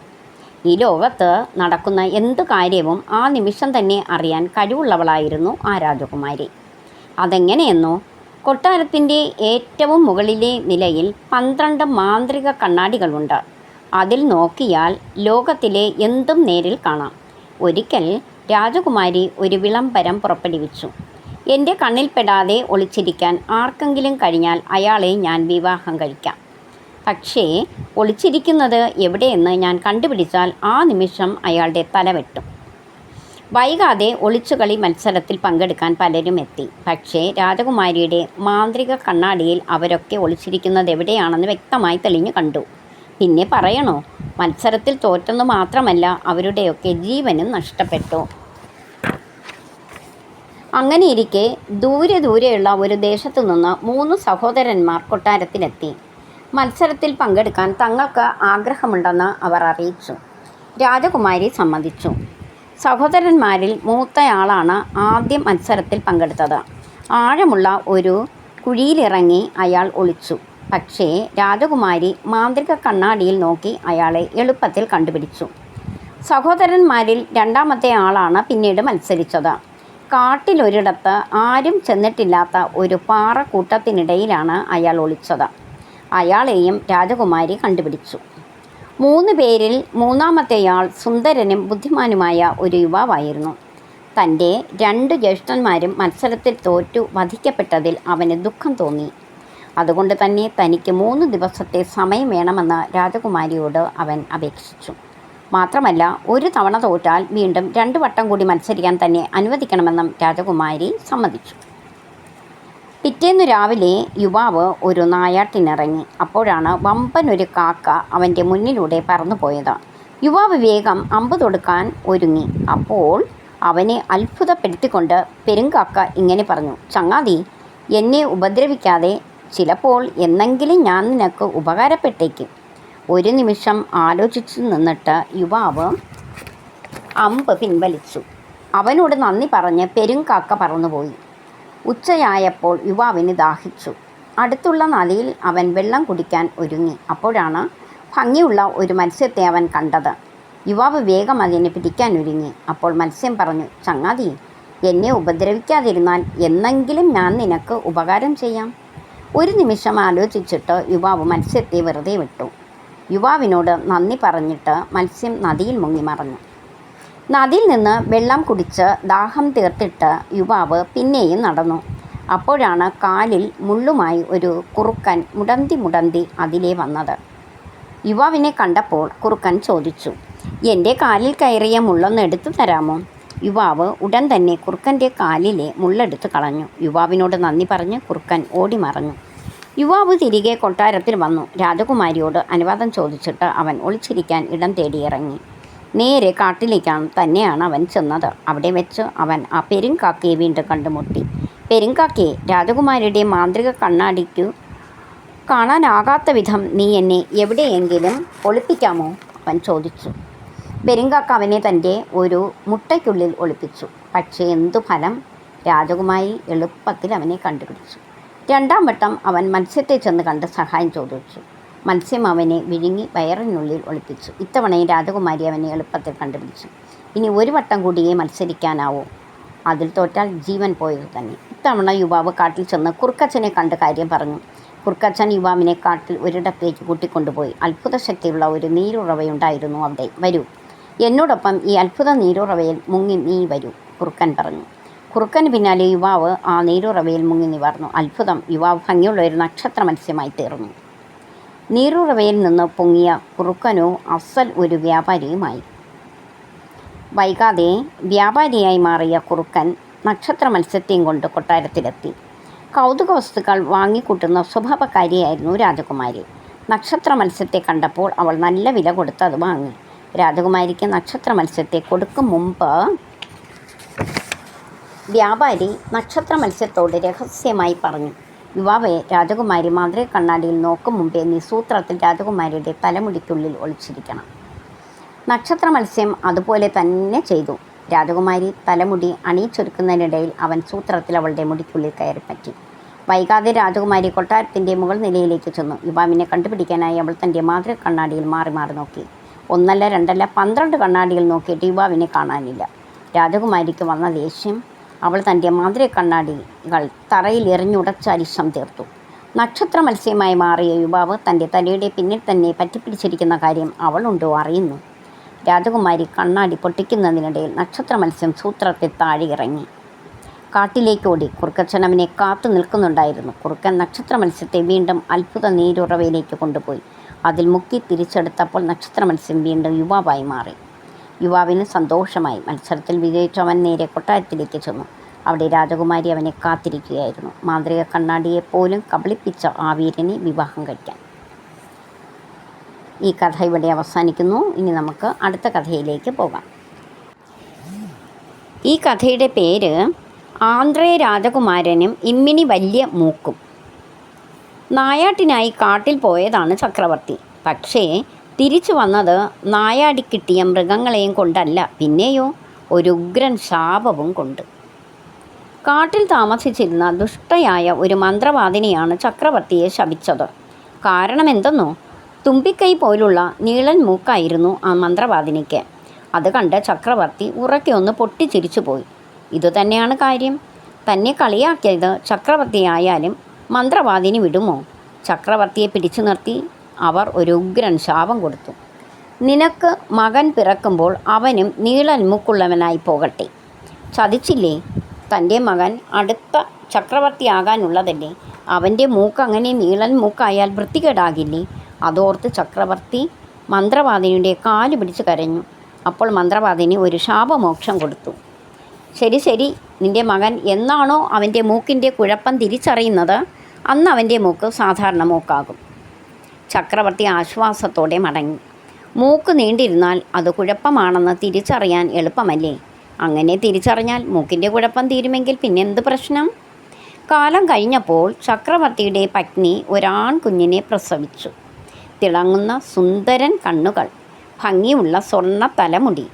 ഈ ലോകത്ത് നടക്കുന്ന എന്ത് കാര്യവും ആ നിമിഷം തന്നെ അറിയാൻ കഴിവുള്ളവളായിരുന്നു ആ രാജകുമാരി. അതെങ്ങനെയെന്നോ, കൊട്ടാരത്തിൻ്റെ ഏറ്റവും മുകളിലെ നിലയിൽ 12 മാന്ത്രിക കണ്ണാടികളുണ്ട്. അതിൽ നോക്കിയാൽ ലോകത്തിലെ എന്തും നേരിൽ കാണാം. ഒരിക്കൽ രാജകുമാരി ഒരു വിളംബരം പുറപ്പെടുവിച്ചു. എൻ്റെ കണ്ണിൽപ്പെടാതെ ഒളിച്ചിരിക്കാൻ ആർക്കെങ്കിലും കഴിഞ്ഞാൽ അയാളെ ഞാൻ വിവാഹം കഴിക്കാം. പക്ഷേ ഒളിച്ചിരിക്കുന്നത് എവിടെയെന്ന് ഞാൻ കണ്ടുപിടിച്ചാൽ ആ നിമിഷം അയാളുടെ തല വെട്ടും. വൈകാതെ ഒളിച്ചുകളി മത്സരത്തിൽ പങ്കെടുക്കാൻ പലരും എത്തി. പക്ഷേ രാജകുമാരിയുടെ മാന്ത്രിക കണ്ണാടിയിൽ അവരൊക്കെ ഒളിച്ചിരിക്കുന്നത് എവിടെയാണെന്ന് വ്യക്തമായി തെളിഞ്ഞു കണ്ടു. പിന്നെ പറയണോ, മത്സരത്തിൽ തോറ്റെന്നു മാത്രമല്ല, അവരുടെയൊക്കെ ജീവനും നഷ്ടപ്പെട്ടു. അങ്ങനെയിരിക്കെ ദൂരെയുള്ള ഒരു ദേശത്തു നിന്ന് 3 സഹോദരന്മാർ കൊട്ടാരത്തിലെത്തി. മത്സരത്തിൽ പങ്കെടുക്കാൻ തങ്ങൾക്ക് ആഗ്രഹമുണ്ടെന്ന് അവർ അറിയിച്ചു. രാജകുമാരി സമ്മതിച്ചു. സഹോദരന്മാരിൽ മൂത്തയാളാണ് ആദ്യം മത്സരത്തിൽ പങ്കെടുത്തത്. ആഴമുള്ള ഒരു കുഴിയിലിറങ്ങി അയാൾ ഒളിച്ചു. പക്ഷേ രാജകുമാരി മാന്ത്രിക കണ്ണാടിയിൽ നോക്കി അയാളെ എളുപ്പത്തിൽ കണ്ടുപിടിച്ചു. സഹോദരന്മാരിൽ രണ്ടാമത്തെ ആളാണ് പിന്നീട് മത്സരിച്ചത്. കാട്ടിലൊരിടത്ത് ആരും ചെന്നിട്ടില്ലാത്ത ഒരു പാറക്കൂട്ടത്തിനിടയിലാണ് അയാൾ ഒളിച്ചത്. അയാളെയും രാജകുമാരി കണ്ടുപിടിച്ചു. 3 പേരിൽ മൂന്നാമത്തെയാൾ സുന്ദരനും ബുദ്ധിമാനുമായ ഒരു യുവാവായിരുന്നു. തൻ്റെ 2 ജ്യേഷ്ഠന്മാരും മത്സരത്തിൽ തോറ്റു വധിക്കപ്പെട്ടതിൽ അവന് ദുഃഖം തോന്നി. അതുകൊണ്ട് തന്നെ തനിക്ക് 3 ദിവസത്തെ സമയം വേണമെന്ന് രാജകുമാരിയോട് അവൻ അപേക്ഷിച്ചു. മാത്രമല്ല, ഒരു തവണ തോറ്റാൽ വീണ്ടും 2 വട്ടം കൂടി മത്സരിക്കാൻ തന്നെ അനുവദിക്കണമെന്നും രാജകുമാരി സമ്മതിച്ചു. പിറ്റേന്നു രാവിലെ യുവാവ് ഒരു നായാട്ടിനിറങ്ങി. അപ്പോഴാണ് വമ്പനൊരു കാക്ക അവൻ്റെ മുന്നിലൂടെ പറന്നുപോയത്. യുവാവ് വേഗം അമ്പ് തൊടുക്കാൻ ഒരുങ്ങി. അപ്പോൾ അവനെ അത്ഭുതപ്പെടുത്തിക്കൊണ്ട് പെരുങ്കാക്ക ഇങ്ങനെ പറഞ്ഞു: ചങ്ങാതി, എന്നെ ഉപദ്രവിക്കാതെ. ചിലപ്പോൾ എന്നെങ്കിലും ഞാൻ നിനക്ക് ഉപകാരപ്പെട്ടേക്കും. ഒരു നിമിഷം ആലോചിച്ചു നിന്നിട്ട് യുവാവ് അമ്പ് പിൻവലിച്ചു. അവനോട് നന്ദി പറഞ്ഞ് പെരുങ്കാക്ക പറന്നുപോയി. ഉച്ചയായപ്പോൾ യുവാവിന് ദാഹിച്ചു. അടുത്തുള്ള നദിയിൽ അവൻ വെള്ളം കുടിക്കാൻ ഒരുങ്ങി. അപ്പോഴാണ് ഭംഗിയുള്ള ഒരു മത്സ്യത്തെ അവൻ കണ്ടത്. യുവാവ് വേഗം അതിനെ പിടിക്കാനൊരുങ്ങി. അപ്പോൾ മത്സ്യം പറഞ്ഞു: ചങ്ങാതി, എന്നെ ഉപദ്രവിക്കാതിരുന്നാൽ എന്നെങ്കിലും ഞാൻ നിനക്ക് ഉപകാരം ചെയ്യാം. ഒരു നിമിഷം ആലോചിച്ചിട്ട് യുവാവ് മത്സ്യത്തെ വെറുതെ വിട്ടു. യുവാവിനോട് നന്ദി പറഞ്ഞിട്ട് മത്സ്യം നദിയിൽ മുങ്ങി മറഞ്ഞു. നദിയിൽ നിന്ന് വെള്ളം കുടിച്ച് ദാഹം തീർത്തിട്ട് യുവാവ് പിന്നെയും നടന്നു. അപ്പോഴാണ് കാലിൽ മുള്ളുമായി ഒരു കുറുക്കൻ മുടന്തി അതിലേ വന്നത്. യുവാവിനെ കണ്ടപ്പോൾ കുറുക്കൻ ചോദിച്ചു: എൻ്റെ കാലിൽ കയറിയ മുള്ളൊന്ന് എടുത്തു തരാമോ? യുവാവ് ഉടൻ തന്നെ കുറുക്കൻ്റെ കാലിലെ മുള്ളെടുത്ത് കളഞ്ഞു. യുവാവിനോട് നന്ദി പറഞ്ഞ് കുറുക്കൻ ഓടി മറഞ്ഞു. യുവാവ് തിരികെ കൊട്ടാരത്തിൽ വന്നു. രാജകുമാരിയോട് അനുവാദം ചോദിച്ചിട്ട് അവൻ ഒളിച്ചിരിക്കാൻ ഇടം തേടിയിറങ്ങി. നേരെ കാട്ടിലേക്കാണ് തന്നെയാണ് അവൻ ചെന്നത്. അവിടെ വെച്ച് അവൻ ആ പെരുങ്കാക്കയെ വീണ്ടും കണ്ടുമുട്ടി. പെരുങ്കാക്കയെ, രാജകുമാരിയുടെ മാന്ത്രിക കണ്ണാടിക്കു കാണാനാകാത്ത വിധം നീ എന്നെ എവിടെയെങ്കിലും ഒളിപ്പിക്കാമോ? അവൻ ചോദിച്ചു. പെരുങ്കാക്ക അവനെ തൻ്റെ ഒരു മുട്ടയ്ക്കുള്ളിൽ ഒളിപ്പിച്ചു. പക്ഷേ എന്തു ഫലം! രാജകുമാരി എളുപ്പത്തിൽ അവനെ കണ്ടുപിടിച്ചു. 2ാം വട്ടം അവൻ മത്സ്യത്തെ ചെന്ന് കണ്ട് സഹായം ചോദിച്ചു. മത്സ്യം അവനെ വിഴുങ്ങി വയറിനുള്ളിൽ ഒളിപ്പിച്ചു. ഇത്തവണയും രാജകുമാരി അവനെ എളുപ്പത്തിൽ കണ്ടുപിടിച്ചു. ഇനി 1 വട്ടം കൂടിയേ മത്സരിക്കാനാവൂ. അതിൽ തോറ്റാൽ ജീവൻ പോയത് തന്നെ. ഇത്തവണ യുവാവ് കാട്ടിൽ ചെന്ന് കുറുക്കച്ചനെ കണ്ട് കാര്യം പറഞ്ഞു. കുറുക്കച്ചൻ യുവാവിനെ കാട്ടിൽ ഒരിടത്തേക്ക് കൂട്ടിക്കൊണ്ടുപോയി. അത്ഭുത ശക്തിയുള്ള ഒരു നീരുറവയുണ്ടായിരുന്നു അവിടെ. വരൂ, എന്നോടൊപ്പം ഈ അത്ഭുത നീരുറവയിൽ മുങ്ങി നീ വരൂ, കുറുക്കൻ പറഞ്ഞു. കുറുക്കന് പിന്നാലെ യുവാവ് ആ നീരുറവയിൽ മുങ്ങി നിവർന്നു. അത്ഭുതം! യുവാവ് ഭംഗിയുള്ള ഒരു നക്ഷത്ര മത്സ്യമായി തീർന്നു. നീരുറവയിൽ നിന്ന് പൊങ്ങിയ കുറുക്കനോ അസൽ ഒരു വ്യാപാരിയുമായി. വൈകാതെ വ്യാപാരിയായി മാറിയ കുറുക്കൻ നക്ഷത്ര മത്സ്യത്തെയും കൊണ്ട് കൊട്ടാരത്തിലെത്തി. കൗതുക വസ്തുക്കൾ വാങ്ങിക്കൂട്ടുന്ന സ്വഭാവക്കാരിയായിരുന്നു രാജകുമാരി. നക്ഷത്ര മത്സ്യത്തെ കണ്ടപ്പോൾ അവൾ നല്ല വില കൊടുത്ത് അത് വാങ്ങി. രാജകുമാരിക്ക് നക്ഷത്ര മത്സ്യത്തെ കൊടുക്കും മുമ്പ് വ്യാപാരി നക്ഷത്ര മത്സ്യത്തോട് രഹസ്യമായി പറഞ്ഞു: യുവാവെ, രാജകുമാരി മാന്ത്രിക കണ്ണാടിയിൽ നോക്കും മുമ്പേ നീ സൂത്രത്തിൽ രാജകുമാരിയുടെ തലമുടിക്കുള്ളിൽ ഒളിച്ചിരിക്കണം. നക്ഷത്ര മത്സ്യം അതുപോലെ തന്നെ ചെയ്തു. രാജകുമാരി തലമുടി അണിയിച്ചൊരുക്കുന്നതിനിടയിൽ അവൻ സൂത്രത്തിൽ അവളുടെ മുടിക്കുള്ളിൽ കയറിപ്പറ്റി. വൈകാതെ രാജകുമാരി കൊട്ടാരത്തിൻ്റെ മുകൾ നിലയിലേക്ക് ചെന്നു. യുവാവിനെ കണ്ടുപിടിക്കാനായി അവൾ തൻ്റെ മാന്ത്രിക കണ്ണാടിയിൽ മാറി മാറി നോക്കി. 1 അല്ല 2 അല്ല 12 കണ്ണാടിയിൽ നോക്കിയിട്ട് യുവാവിനെ കാണാനില്ല. രാജകുമാരിക്ക് വന്ന ദേഷ്യം. അവൾ തൻ്റെ മാന്ത്രിക കണ്ണാടികൾ തറയിൽ എറിഞ്ഞുടച്ച് അരിശം തീർത്തു. നക്ഷത്ര മത്സ്യമായി മാറിയ യുവാവ് തൻ്റെ തലയുടെ പിന്നിൽ തന്നെ പറ്റിപ്പിടിച്ചിരിക്കുന്ന കാര്യം അവളുണ്ടോ അറിയുന്നു. രാജകുമാരി കണ്ണാടി പൊട്ടിക്കുന്നതിനിടയിൽ നക്ഷത്ര മത്സ്യം സൂത്രത്തിൽ താഴെ ഇറങ്ങി കാട്ടിലേക്കോടി. കുറുക്കച്ചൻ അവനെ കാത്തു നിൽക്കുന്നുണ്ടായിരുന്നു. കുറുക്കൻ നക്ഷത്ര മത്സ്യത്തെ വീണ്ടും അത്ഭുത നീരുറവയിലേക്ക് കൊണ്ടുപോയി. അതിൽ മുക്കി തിരിച്ചെടുത്തപ്പോൾ നക്ഷത്ര മത്സ്യം വീണ്ടും യുവാവായി മാറി. യുവാവിന് സന്തോഷമായി. മത്സരത്തിൽ വിജയിച്ചവൻ നേരെ കൊട്ടാരത്തിലേക്ക് ചെന്നു. അവിടെ രാജകുമാരി അവനെ കാത്തിരിക്കുകയായിരുന്നു. മാന്ത്രിക കണ്ണാടിയെ പോലും കബളിപ്പിച്ച ആ വീരനെ വിവാഹം കഴിക്കാൻ. ഈ കഥ ഇവിടെ അവസാനിക്കുന്നു. ഇനി നമുക്ക് അടുത്ത കഥയിലേക്ക് പോകാം. ഈ കഥയുടെ പേര് ആന്ത്രേ രാജകുമാരനും ഇമ്മിണി വലിയ മൂക്കും. നായാട്ടിനായി കാട്ടിൽ പോയതാണ് ചക്രവർത്തി. പക്ഷേ തിരിച്ചു വന്നത് നായാടി കിട്ടിയ മൃഗങ്ങളെയും കൊണ്ടല്ല, പിന്നെയോ ഒരു ഉഗ്രൻ ശാപവും കൊണ്ട്. കാട്ടിൽ താമസിച്ചിരുന്ന ദുഷ്ടയായ ഒരു മന്ത്രവാദിനിയാണ് ചക്രവർത്തിയെ ശപിച്ചത്. കാരണം എന്തെന്നോ, തുമ്പിക്കൈ പോലുള്ള നീളൻ മൂക്കായിരുന്നു ആ മന്ത്രവാദിനിക്ക്. അത് കണ്ട് ചക്രവർത്തി ഉറക്കെ ഒന്ന് പൊട്ടിച്ചിരിച്ചു പോയി. ഇതുതന്നെയാണ് കാര്യം. തന്നെ കളിയാക്കിയത് ചക്രവർത്തിയായാലും മന്ത്രവാദിനി വിടുമോ? ചക്രവർത്തിയെ പിടിച്ചു നിർത്തി അവർ ഒരു ഉഗ്രൻ ശാപം കൊടുത്തു. നിനക്ക് മകൻ പിറക്കുമ്പോൾ അവനും നീളൻ മൂക്കുള്ളവനായി പോകട്ടെ. ചതിച്ചില്ലേ? തൻ്റെ മകൻ അടുത്ത ചക്രവർത്തിയാകാനുള്ളതല്ലേ. അവൻ്റെ മൂക്ക് അങ്ങനെ നീളൻ മൂക്കായാൽ വൃത്തികേടാകില്ലേ? അതോർത്ത് ചക്രവർത്തി മന്ത്രവാദിനിയുടെ കാല് പിടിച്ച് കരഞ്ഞു. അപ്പോൾ മന്ത്രവാദിനി ഒരു ശാപമോക്ഷം കൊടുത്തു. ശരി ശരി, നിൻ്റെ മകൻ എന്നാണോ അവൻ്റെ മൂക്കിൻ്റെ കുഴപ്പം തിരിച്ചറിയുന്നത് അന്ന് അവൻ്റെ മൂക്ക് സാധാരണ മൂക്കാകും. ചക്രവർത്തി ആശ്വാസത്തോടെ മടങ്ങി. മൂക്ക് നീണ്ടിരുന്നാൽ അത് കുഴപ്പമാണെന്ന് തിരിച്ചറിയാൻ എളുപ്പമല്ലേ? അങ്ങനെ തിരിച്ചറിഞ്ഞാൽ മൂക്കിൻ്റെ കുഴപ്പം തീരുമെങ്കിൽ പിന്നെന്ത് പ്രശ്നം? കാലം കഴിഞ്ഞപ്പോൾ ചക്രവർത്തിയുടെ പത്നി ഒരാൺകുഞ്ഞിനെ പ്രസവിച്ചു. തിളങ്ങുന്ന സുന്ദരൻ കണ്ണുകൾ, ഭംഗിയുള്ള സ്വർണ്ണ തലമുടി,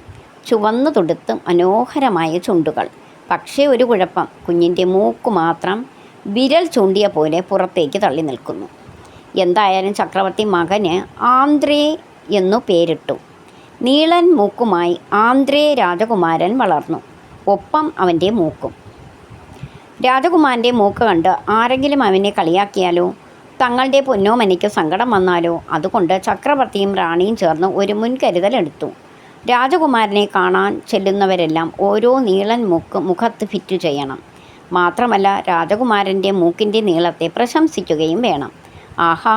ചുവന്നു തുടുത്ത് മനോഹരമായ ചുണ്ടുകൾ. പക്ഷേ ഒരു കുഴപ്പം, കുഞ്ഞിൻ്റെ മൂക്ക് മാത്രം വിരൽ ചൂണ്ടിയ പോലെ പുറത്തേക്ക് തള്ളി നിൽക്കുന്നു. എന്തായാലും ചക്രവർത്തി മകന് ആന്ത്രേ എന്നു പേരിട്ടു. നീളൻ മൂക്കുമായി ആന്ത്രേ രാജകുമാരൻ വളർന്നു. ഒപ്പം അവൻ്റെ മൂക്കും. രാജകുമാരൻ്റെ മൂക്ക് കണ്ട് ആരെങ്കിലും അവനെ കളിയാക്കിയാലോ, തങ്ങളുടെ പൊന്നോമനിക്ക് സങ്കടം വന്നാലോ, അതുകൊണ്ട് ചക്രവർത്തിയും റാണിയും ചേർന്ന് ഒരു മുൻകരുതലെടുത്തു. രാജകുമാരനെ കാണാൻ ചെല്ലുന്നവരെല്ലാം ഓരോ നീളൻ മൂക്ക് മുഖത്ത് ഫിറ്റ് ചെയ്യണം. മാത്രമല്ല രാജകുമാരൻ്റെ മൂക്കിൻ്റെ നീളത്തെ പ്രശംസിക്കുകയും വേണം. ആഹാ,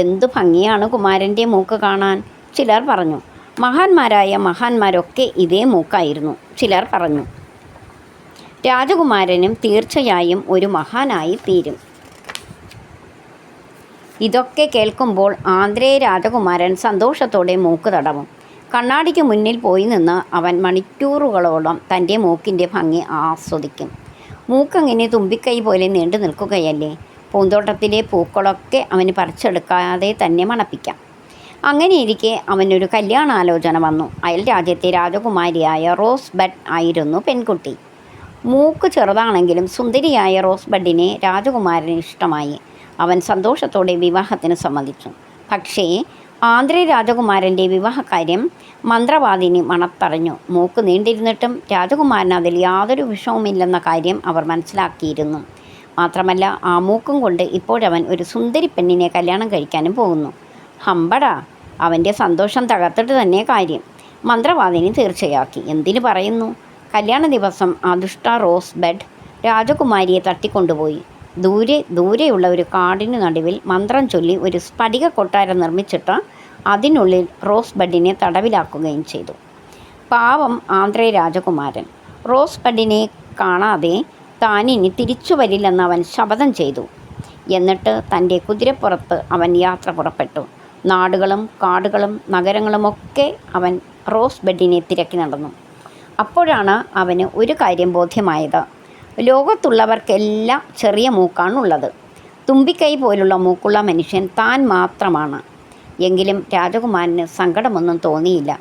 എന്തു ഭംഗിയാണ് കുമാരൻ്റെ മൂക്ക് കാണാൻ, ചിലർ പറഞ്ഞു. മഹാന്മാരായ മഹാന്മാരൊക്കെ ഇതേ മൂക്കായിരുന്നു, ചിലർ പറഞ്ഞു. രാജകുമാരനും തീർച്ചയായും ഒരു മഹാനായി തീരും. ഇതൊക്കെ കേൾക്കുമ്പോൾ ആന്ത്രേ രാജകുമാരൻ സന്തോഷത്തോടെ മൂക്ക് തടവും. കണ്ണാടിക്ക് മുന്നിൽ പോയി നിന്ന് അവൻ മണിക്കൂറുകളോളം തൻ്റെ മൂക്കിൻ്റെ ഭംഗി ആസ്വദിക്കും. മൂക്കങ്ങനെ തുമ്പിക്കൈ പോലെ നീണ്ടു നിൽക്കുകയല്ലേ. പൂന്തോട്ടത്തിലെ പൂക്കളൊക്കെ അവന് പറിച്ചെടുക്കാതെ തന്നെ മണപ്പിക്കാം. അങ്ങനെയിരിക്കെ അവനൊരു കല്യാണാലോചന വന്നു. അയൽ രാജ്യത്തെ രാജകുമാരിയായ റോസ് ബഡ് ആയിരുന്നു പെൺകുട്ടി. മൂക്ക് ചെറുതാണെങ്കിലും സുന്ദരിയായ റോസ് ബഡിനെ രാജകുമാരന് ഇഷ്ടമായി. അവൻ സന്തോഷത്തോടെ വിവാഹത്തിന് സമ്മതിച്ചു. പക്ഷേ ആന്ത്രേ രാജകുമാരൻ്റെ വിവാഹകാര്യം മന്ത്രവാദിനി മണത്തറിഞ്ഞു. മൂക്ക് നീണ്ടിരുന്നിട്ടും രാജകുമാരന് അതിൽ യാതൊരു വിഷമവുമില്ലെന്ന കാര്യം അവർ മനസ്സിലാക്കിയിരുന്നു. മാത്രമല്ല ആ മൂക്കും കൊണ്ട് ഇപ്പോഴവൻ ഒരു സുന്ദരി പെണ്ണിനെ കല്യാണം കഴിക്കാനും പോകുന്നു. ഹമ്പടാ, അവൻ്റെ സന്തോഷം തകർത്തിട്ട് തന്നെ കാര്യം. മന്ത്രവാദിനി തീർച്ചയാക്കി. എന്തിനു പറയുന്നു, കല്യാണ ദിവസം ആ ദുഷ്ട റോസ് ബഡ് രാജകുമാരിയെ തട്ടിക്കൊണ്ടുപോയി ദൂരെയുള്ള ഒരു കാടിനു നടുവിൽ മന്ത്രം ചൊല്ലി ഒരു സ്ഫടിക കൊട്ടാരം നിർമ്മിച്ചിട്ട് അതിനുള്ളിൽ റോസ് ബഡിനെ തടവിലാക്കുകയും ചെയ്തു. പാവം ആന്ത്രേ രാജകുമാരൻ റോസ് ബഡിനെ കാണാതെ താനിനി തിരിച്ചു വരില്ലെന്ന് അവൻ ശപഥം ചെയ്തു. എന്നിട്ട് തൻ്റെ കുതിരപ്പുറത്ത് അവൻ യാത്ര പുറപ്പെട്ടു. നാടുകളും കാടുകളും നഗരങ്ങളുമൊക്കെ അവൻ റോസ് ബഡിനെ തിരക്കി നടന്നു. അപ്പോഴാണ് അവന് ഒരു കാര്യം ബോധ്യമായത്. ലോകത്തുള്ളവർക്കെല്ലാം ചെറിയ മൂക്കാണുള്ളത്. തുമ്പിക്കൈ പോലുള്ള മൂക്കുള്ള മനുഷ്യൻ താൻ മാത്രമാണ്. എങ്കിലും രാജകുമാരന് സങ്കടമൊന്നും തോന്നിയില്ല.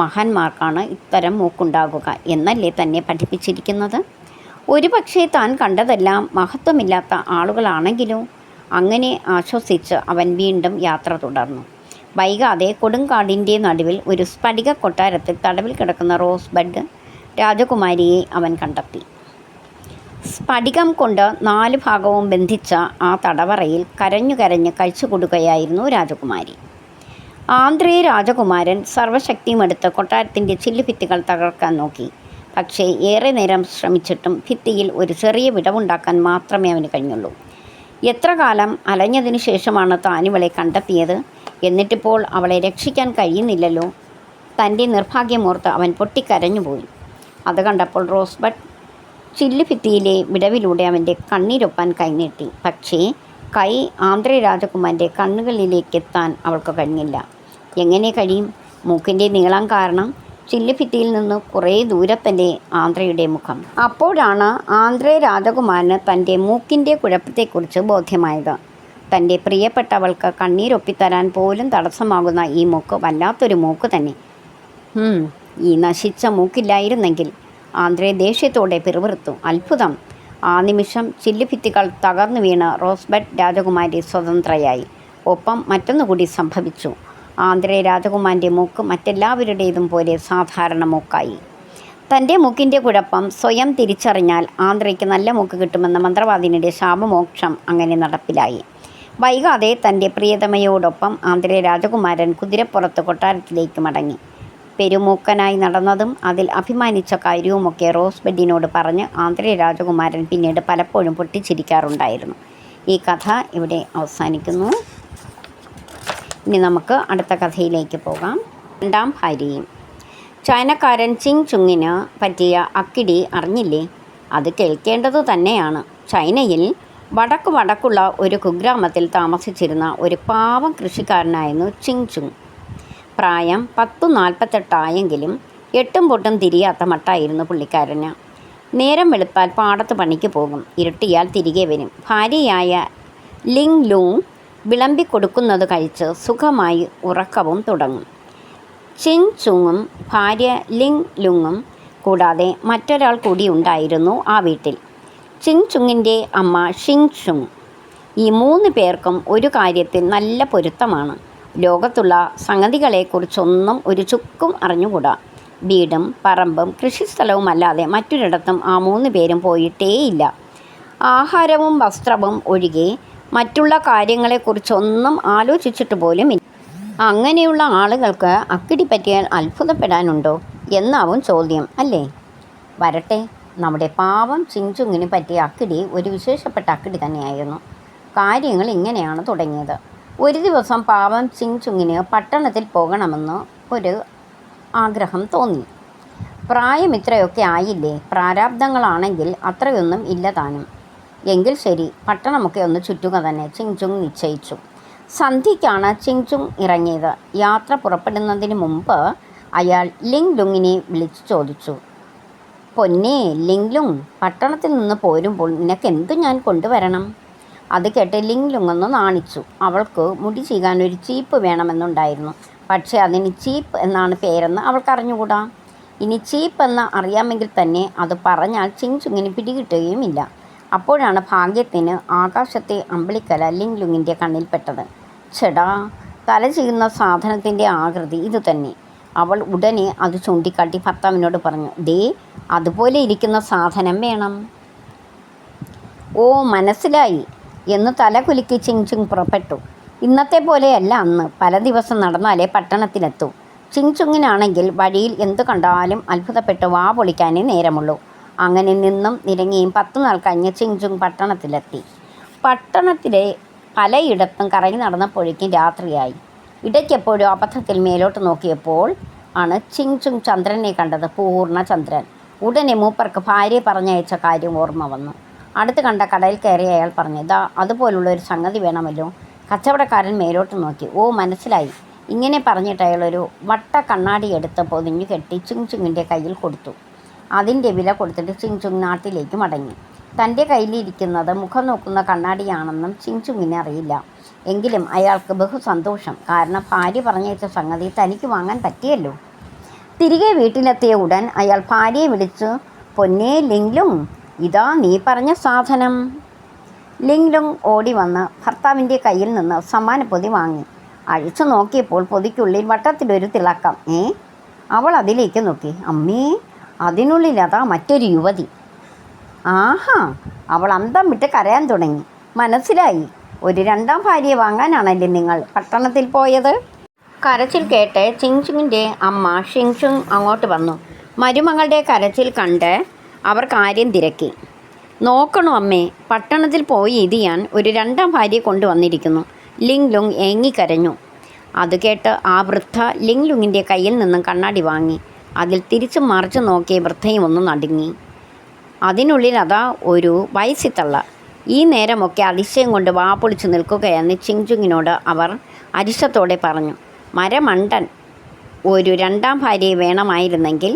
മഹാന്മാർക്കാണ് ഇത്തരം മൂക്കുണ്ടാകുക എന്നല്ലേ തന്നെ പഠിപ്പിച്ചിരിക്കുന്നത്. ഒരുപക്ഷെ താൻ കണ്ടതെല്ലാം മഹത്വമില്ലാത്ത ആളുകളാണെങ്കിലോ. അങ്ങനെ ആശ്വസിച്ച് അവൻ വീണ്ടും യാത്ര തുടർന്നു. വൈകാതെ കൊടുങ്കാടിൻ്റെ നടുവിൽ ഒരു സ്ഫടിക കൊട്ടാരത്തിൽ തടവിൽ കിടക്കുന്ന റോസ് ബഡ് രാജകുമാരിയെ അവൻ കണ്ടെത്തി. സ്ഫടികം കൊണ്ട് 4 ഭാഗവും ബന്ധിച്ച ആ തടവറയിൽ കരഞ്ഞു കരഞ്ഞ് കഴിച്ചു കൊടുക്കുകയായിരുന്നു രാജകുമാരി. ആന്ത്രേ രാജകുമാരൻ സർവ്വശക്തിയുമെടുത്ത് കൊട്ടാരത്തിൻ്റെ ചില്ലുഭിത്തികൾ തകർക്കാൻ നോക്കി. പക്ഷേ ഏറെ നേരം ശ്രമിച്ചിട്ടും ഭിത്തിയിൽ ഒരു ചെറിയ വിടവുണ്ടാക്കാൻ മാത്രമേ അവന് കഴിഞ്ഞുള്ളൂ. എത്ര കാലം അലഞ്ഞതിനു ശേഷമാണ് താനിവളെ കണ്ടെത്തിയത്. എന്നിട്ടിപ്പോൾ അവളെ രക്ഷിക്കാൻ കഴിയുന്നില്ലല്ലോ. തൻ്റെ നിർഭാഗ്യമോർത്ത് അവൻ പൊട്ടിക്കരഞ്ഞുപോയി. അത് കണ്ടപ്പോൾ റോസ്ബഡ് ചില്ലുഭിത്തിയിലെ വിടവിലൂടെ അവൻ്റെ കണ്ണീരൊപ്പാൻ കൈനീട്ടി. പക്ഷേ കൈ ആന്ത്രേ രാജകുമാരൻ്റെ കണ്ണുകളിലേക്കെത്താൻ അവൾക്ക് കഴിഞ്ഞില്ല. എങ്ങനെ കഴിയും? മൂക്കിൻ്റെ നീളം കാരണം ചില്ലുഭിത്തിയിൽ നിന്ന് കുറേ ദൂരത്തല്ലേ ആന്ത്രയുടെ മുഖം. അപ്പോഴാണ് ആന്ത്രേ രാജകുമാരന് തൻ്റെ മൂക്കിൻ്റെ കുഴപ്പത്തെക്കുറിച്ച് ബോധ്യമായത്. തൻ്റെ പ്രിയപ്പെട്ടവൾക്ക് കണ്ണീരൊപ്പിത്തരാൻ പോലും തടസ്സമാകുന്ന ഈ മൂക്ക് വല്ലാത്തൊരു മൂക്ക് തന്നെ. ഈ നശിച്ച മൂക്കില്ലായിരുന്നെങ്കിൽ. ആന്ത്രേ ദേഷ്യത്തോടെ പിറുപിറുത്തു. അത്ഭുതം! ആ നിമിഷം ചില്ലുഭിത്തികൾ തകർന്നു വീണ് റോസ്ബഡ് രാജകുമാരി സ്വതന്ത്രയായി. ഒപ്പം മറ്റൊന്നുകൂടി സംഭവിച്ചു. ആന്ത്രേ രാജകുമാരൻ്റെ മൂക്ക് മറ്റെല്ലാവരുടേതും പോലെ സാധാരണ മൂക്കായി. തൻ്റെ മൂക്കിൻ്റെ കുഴപ്പം സ്വയം തിരിച്ചറിഞ്ഞാൽ ആന്ത്രയ്ക്ക് നല്ല മൂക്ക് കിട്ടുമെന്ന മന്ത്രവാദിനിയുടെ ശാപമോക്ഷം അങ്ങനെ നടപ്പിലായി. വൈകാതെ തൻ്റെ പ്രിയതമയോടൊപ്പം ആന്ത്രേ രാജകുമാരൻ കുതിരപ്പുറത്ത് കൊട്ടാരത്തിലേക്ക് മടങ്ങി. പെരുമൂക്കനായി നടന്നതും അതിൽ അഭിമാനിച്ച കാര്യവുമൊക്കെ റോസ്ബഡിനോട് പറഞ്ഞ് ആന്ത്രേ രാജകുമാരൻ പിന്നീട് പലപ്പോഴും പൊട്ടിച്ചിരിക്കാറുണ്ടായിരുന്നു. ഈ കഥ ഇവിടെ അവസാനിക്കുന്നു. ഇനി നമുക്ക് അടുത്ത കഥയിലേക്ക് പോകാം. 2ാം ഭാര്യയും. ചൈനക്കാരൻ ചിങ് ചുങ്ങിന് പറ്റിയ അക്കിടി അറിഞ്ഞില്ലേ? അത് കേൾക്കേണ്ടതു തന്നെയാണ്. ചൈനയിൽ വടക്കുള്ള ഒരു കുഗ്രാമത്തിൽ താമസിച്ചിരുന്ന ഒരു പാവം കൃഷിക്കാരനായിരുന്നു ചിങ് ചുങ്. പ്രായം 10-48 എട്ടും പൊട്ടും തിരിയാത്ത മട്ടായിരുന്നു പുള്ളിക്കാരന്. നേരം വെളുത്താൽ പാടത്ത് പണിക്ക് പോകും. ഇരുട്ടിയാൽ തിരികെ വരും. ഭാര്യയായ ലിങ് ലൂങ് വിളമ്പിക്കൊടുക്കുന്നത് കഴിച്ച് സുഖമായി ഉറക്കവും തുടങ്ങും. ചിങ് ചുങ്ങും ഭാര്യ ലിങ് ലുങ്ങും കൂടാതെ മറ്റൊരാൾ കൂടി ഉണ്ടായിരുന്നു ആ വീട്ടിൽ. ചിങ് ചുങ്ങിൻ്റെ അമ്മ ഷിങ് ചുങ്. ഈ 3 പേർക്കും ഒരു കാര്യത്തിൽ നല്ല പൊരുത്തമാണ്. ലോകത്തുള്ള സംഗതികളെക്കുറിച്ചൊന്നും ഒരു ചുക്കും അറിഞ്ഞുകൂടാ. വീടും പറമ്പും കൃഷിസ്ഥലവും അല്ലാതെ മറ്റൊരിടത്തും ആ 3 പേരും പോയിട്ടേയില്ല. ആഹാരവും വസ്ത്രവും ഒഴികെ മറ്റുള്ള കാര്യങ്ങളെക്കുറിച്ചൊന്നും ആലോചിച്ചിട്ട് പോലുമില്ല. അങ്ങനെയുള്ള ആളുകൾക്ക് അക്കിടി പറ്റിയാൽ അത്ഭുതപ്പെടാനുണ്ടോ എന്നാവും ചോദ്യം, അല്ലേ? വരട്ടെ, നമ്മുടെ പാവം ചിങ് ചുങ്ങിന് പറ്റിയ അക്കിടി ഒരു വിശേഷപ്പെട്ട അക്കിടി തന്നെയായിരുന്നു. കാര്യങ്ങൾ ഇങ്ങനെയാണ് തുടങ്ങിയത്. ഒരു ദിവസം പാവം ചിങ് ചുങ്ങിന് പട്ടണത്തിൽ പോകണമെന്ന് ഒരു ആഗ്രഹം തോന്നി. പ്രായം ഇത്രയൊക്കെ ആയില്ലേ, പ്രാരാബ്ദങ്ങളാണെങ്കിൽ അത്രയൊന്നും ഇല്ല താനും. എങ്കിൽ ശരി, പട്ടണമൊക്കെ ഒന്ന് ചുറ്റുക തന്നെ ചിങ് ചുങ് നിശ്ചയിച്ചു. സന്ധ്യയ്ക്കാണ് ചിങ് ചുങ് ഇറങ്ങിയത്. യാത്ര പുറപ്പെടുന്നതിന് മുമ്പ് അയാൾ ലിങ് ലുങ്ങിനെ വിളിച്ചു ചോദിച്ചു, പൊന്നേ ലിങ് ലുങ്, പട്ടണത്തിൽ നിന്ന് പോരുമ്പോൾ നിനക്കെന്തു ഞാൻ കൊണ്ടുവരണം? അത് കേട്ട് ലിങ് ലുങ്ങൊന്ന് നാണിച്ചു. അവൾക്ക് മുടി ചീകാൻ ഒരു ചീപ്പ് വേണമെന്നുണ്ടായിരുന്നു. പക്ഷേ അതിന് ചീപ്പ് എന്നാണ് പേരെന്ന് അവൾക്കറിഞ്ഞുകൂടാ. ഇനി ചീപ്പ് എന്ന് അറിയാമെങ്കിൽ തന്നെ അത് പറഞ്ഞാൽ ചിങ് ചുങ്ങിന് പിടികിട്ടുകയുമില്ല. അപ്പോഴാണ് ഭാഗ്യത്തിന് ആകാശത്തെ അമ്പിളിക്കല ലിങ് ലുങ്ങിൻ്റെ കണ്ണിൽപ്പെട്ടത്. ചെടാ, തല ചെയ്യുന്ന സാധനത്തിൻ്റെ ആകൃതി ഇത് തന്നെ. അവൾ ഉടനെ അത് ചൂണ്ടിക്കാട്ടി ഭർത്താവിനോട് പറഞ്ഞു, ദേ അതുപോലെ ഇരിക്കുന്ന സാധനം വേണം. ഓ, മനസ്സിലായി എന്ന് തല കുലുക്കി ചിങ് ചുങ് പുറപ്പെട്ടു. ഇന്നത്തെ പോലെയല്ല അന്ന്. പല ദിവസം നടന്നാലേ പട്ടണത്തിലെത്തൂ. ചിങ് ചുങ്ങിനാണെങ്കിൽ വഴിയിൽ എന്തു കണ്ടാലും അത്ഭുതപ്പെട്ട് വാ പൊളിക്കാനേ നേരമുള്ളൂ. അങ്ങനെ നിന്നും നിരങ്ങിയും 10 നാൾ കഴിഞ്ഞ് ചിങ് ചുങ് പട്ടണത്തിലെത്തി. പട്ടണത്തിലെ പലയിടത്തും കറങ്ങി നടന്നപ്പോഴേക്കും രാത്രിയായി. ഇടയ്ക്കെപ്പോഴും അബദ്ധത്തിൽ മേലോട്ട് നോക്കിയപ്പോൾ ആണ് ചിങ് ചുങ് ചന്ദ്രനെ കണ്ടത്, പൂർണ്ണ ചന്ദ്രൻ. ഉടനെ മൂപ്പർക്ക് ഭാര്യയെ പറഞ്ഞയച്ച കാര്യം ഓർമ്മ വന്നു. അടുത്ത് കണ്ട കടയിൽ കയറി അയാൾ പറഞ്ഞു, ഇതാ അതുപോലുള്ള ഒരു സംഗതി വേണമല്ലോ. കച്ചവടക്കാരൻ മേലോട്ട് നോക്കി. ഓ, മനസ്സിലായി. ഇങ്ങനെ പറഞ്ഞിട്ട് അയാളൊരു വട്ട കണ്ണാടി എടുത്ത് പൊതിഞ്ഞു കെട്ടി ചിങ് ചുങ്ങിൻ്റെ കയ്യിൽ കൊടുത്തു. അതിൻ്റെ വില കൊടുത്തിട്ട് ചിങ് ചുങ് നാട്ടിലേക്ക് മടങ്ങി. തൻ്റെ കയ്യിലിരിക്കുന്നത് മുഖം നോക്കുന്ന കണ്ണാടിയാണെന്നും ചിങ് ചുങ്ങിനെ അറിയില്ല. എങ്കിലും അയാൾക്ക് ബഹുസന്തോഷം. കാരണം ഭാര്യ പറഞ്ഞയച്ച സംഗതി തനിക്ക് വാങ്ങാൻ പറ്റിയല്ലോ. തിരികെ വീട്ടിലെത്തിയ ഉടൻ അയാൾ ഭാര്യയെ വിളിച്ചു, പൊന്നേ ലിങ് ലുങ്, ഇതാ നീ പറഞ്ഞ സാധനം. ലിങ് ലുങ് ഓടി വന്ന് ഭർത്താവിൻ്റെ കയ്യിൽ നിന്ന് സമ്മാനപ്പൊതി വാങ്ങി. അഴിച്ചു നോക്കിയപ്പോൾ പൊതിക്കുള്ളിൽ വട്ടത്തിലൊരു തിളക്കം. അവൾ അതിലേക്ക് നോക്കി. അമ്മേ, അതിനുള്ളിൽ അതാ മറ്റൊരു യുവതി. ആഹാ, അവൾ അന്തം വിട്ട് കരയാൻ തുടങ്ങി. മനസ്സിലായി, ഒരു രണ്ടാം ഭാര്യയെ വാങ്ങാനാണല്ലേ നിങ്ങൾ പട്ടണത്തിൽ പോയത്? കരച്ചിൽ കേട്ട് ചിങ്ചുങ്ങിൻ്റെ അമ്മ ഷിങ്ചുങ് അങ്ങോട്ട് വന്നു. മരുമകളുടെ കരച്ചിൽ കണ്ട് അവർ കാര്യം തിരക്കി. നോക്കണോ അമ്മേ, പട്ടണത്തിൽ പോയി ഇതിയാൻ ഒരു രണ്ടാം ഭാര്യയെ കൊണ്ടുവന്നിരിക്കുന്നു. ലിങ് ലുങ് ഏങ്ങിക്കരഞ്ഞു. അത് കേട്ട് ആ വൃദ്ധ ലിങ് ലുങ്ങിൻ്റെ കയ്യിൽ നിന്നും കണ്ണാടി വാങ്ങി. അതിൽ തിരിച്ചും മറിച്ചും നോക്കിയ വൃദ്ധയും ഒന്ന് നടുങ്ങി. അതിനുള്ളിൽ അതാ ഒരു വയസ്സിത്തള്ള. ഈ നേരമൊക്കെ അതിശയം കൊണ്ട് വാപ്പൊളിച്ചു നിൽക്കുകയെന്ന് ചിങ്ചുങ്ങിനോട് അവർ അരിശത്തോടെ പറഞ്ഞു. മരമണ്ടൻ, ഒരു രണ്ടാം ഭാര്യയെ വേണമായിരുന്നെങ്കിൽ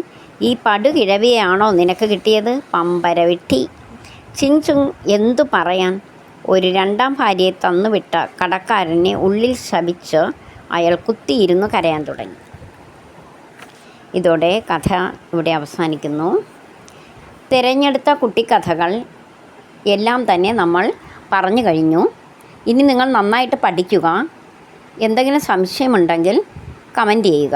ഈ പടുകിഴവിയാണോ നിനക്ക് കിട്ടിയത്? പമ്പര വെട്ടി. ചിങ്ചുങ് എന്തു പറയാൻ? ഒരു രണ്ടാം ഭാര്യയെ തന്നുവിട്ട കടക്കാരനെ ഉള്ളിൽ ശപിച്ച് അയാൾ കുത്തിയിരുന്നു കരയാൻ തുടങ്ങി. ഇതോടെ കഥ ഇവിടെ അവസാനിക്കുന്നു. തിരഞ്ഞെടുത്ത കുട്ടിക്കഥകൾ എല്ലാം തന്നെ നമ്മൾ പറഞ്ഞു കഴിഞ്ഞു. ഇനി നിങ്ങൾ നന്നായിട്ട് പഠിക്കുക. എന്തെങ്കിലും സംശയമുണ്ടെങ്കിൽ കമൻറ്റ് ചെയ്യുക.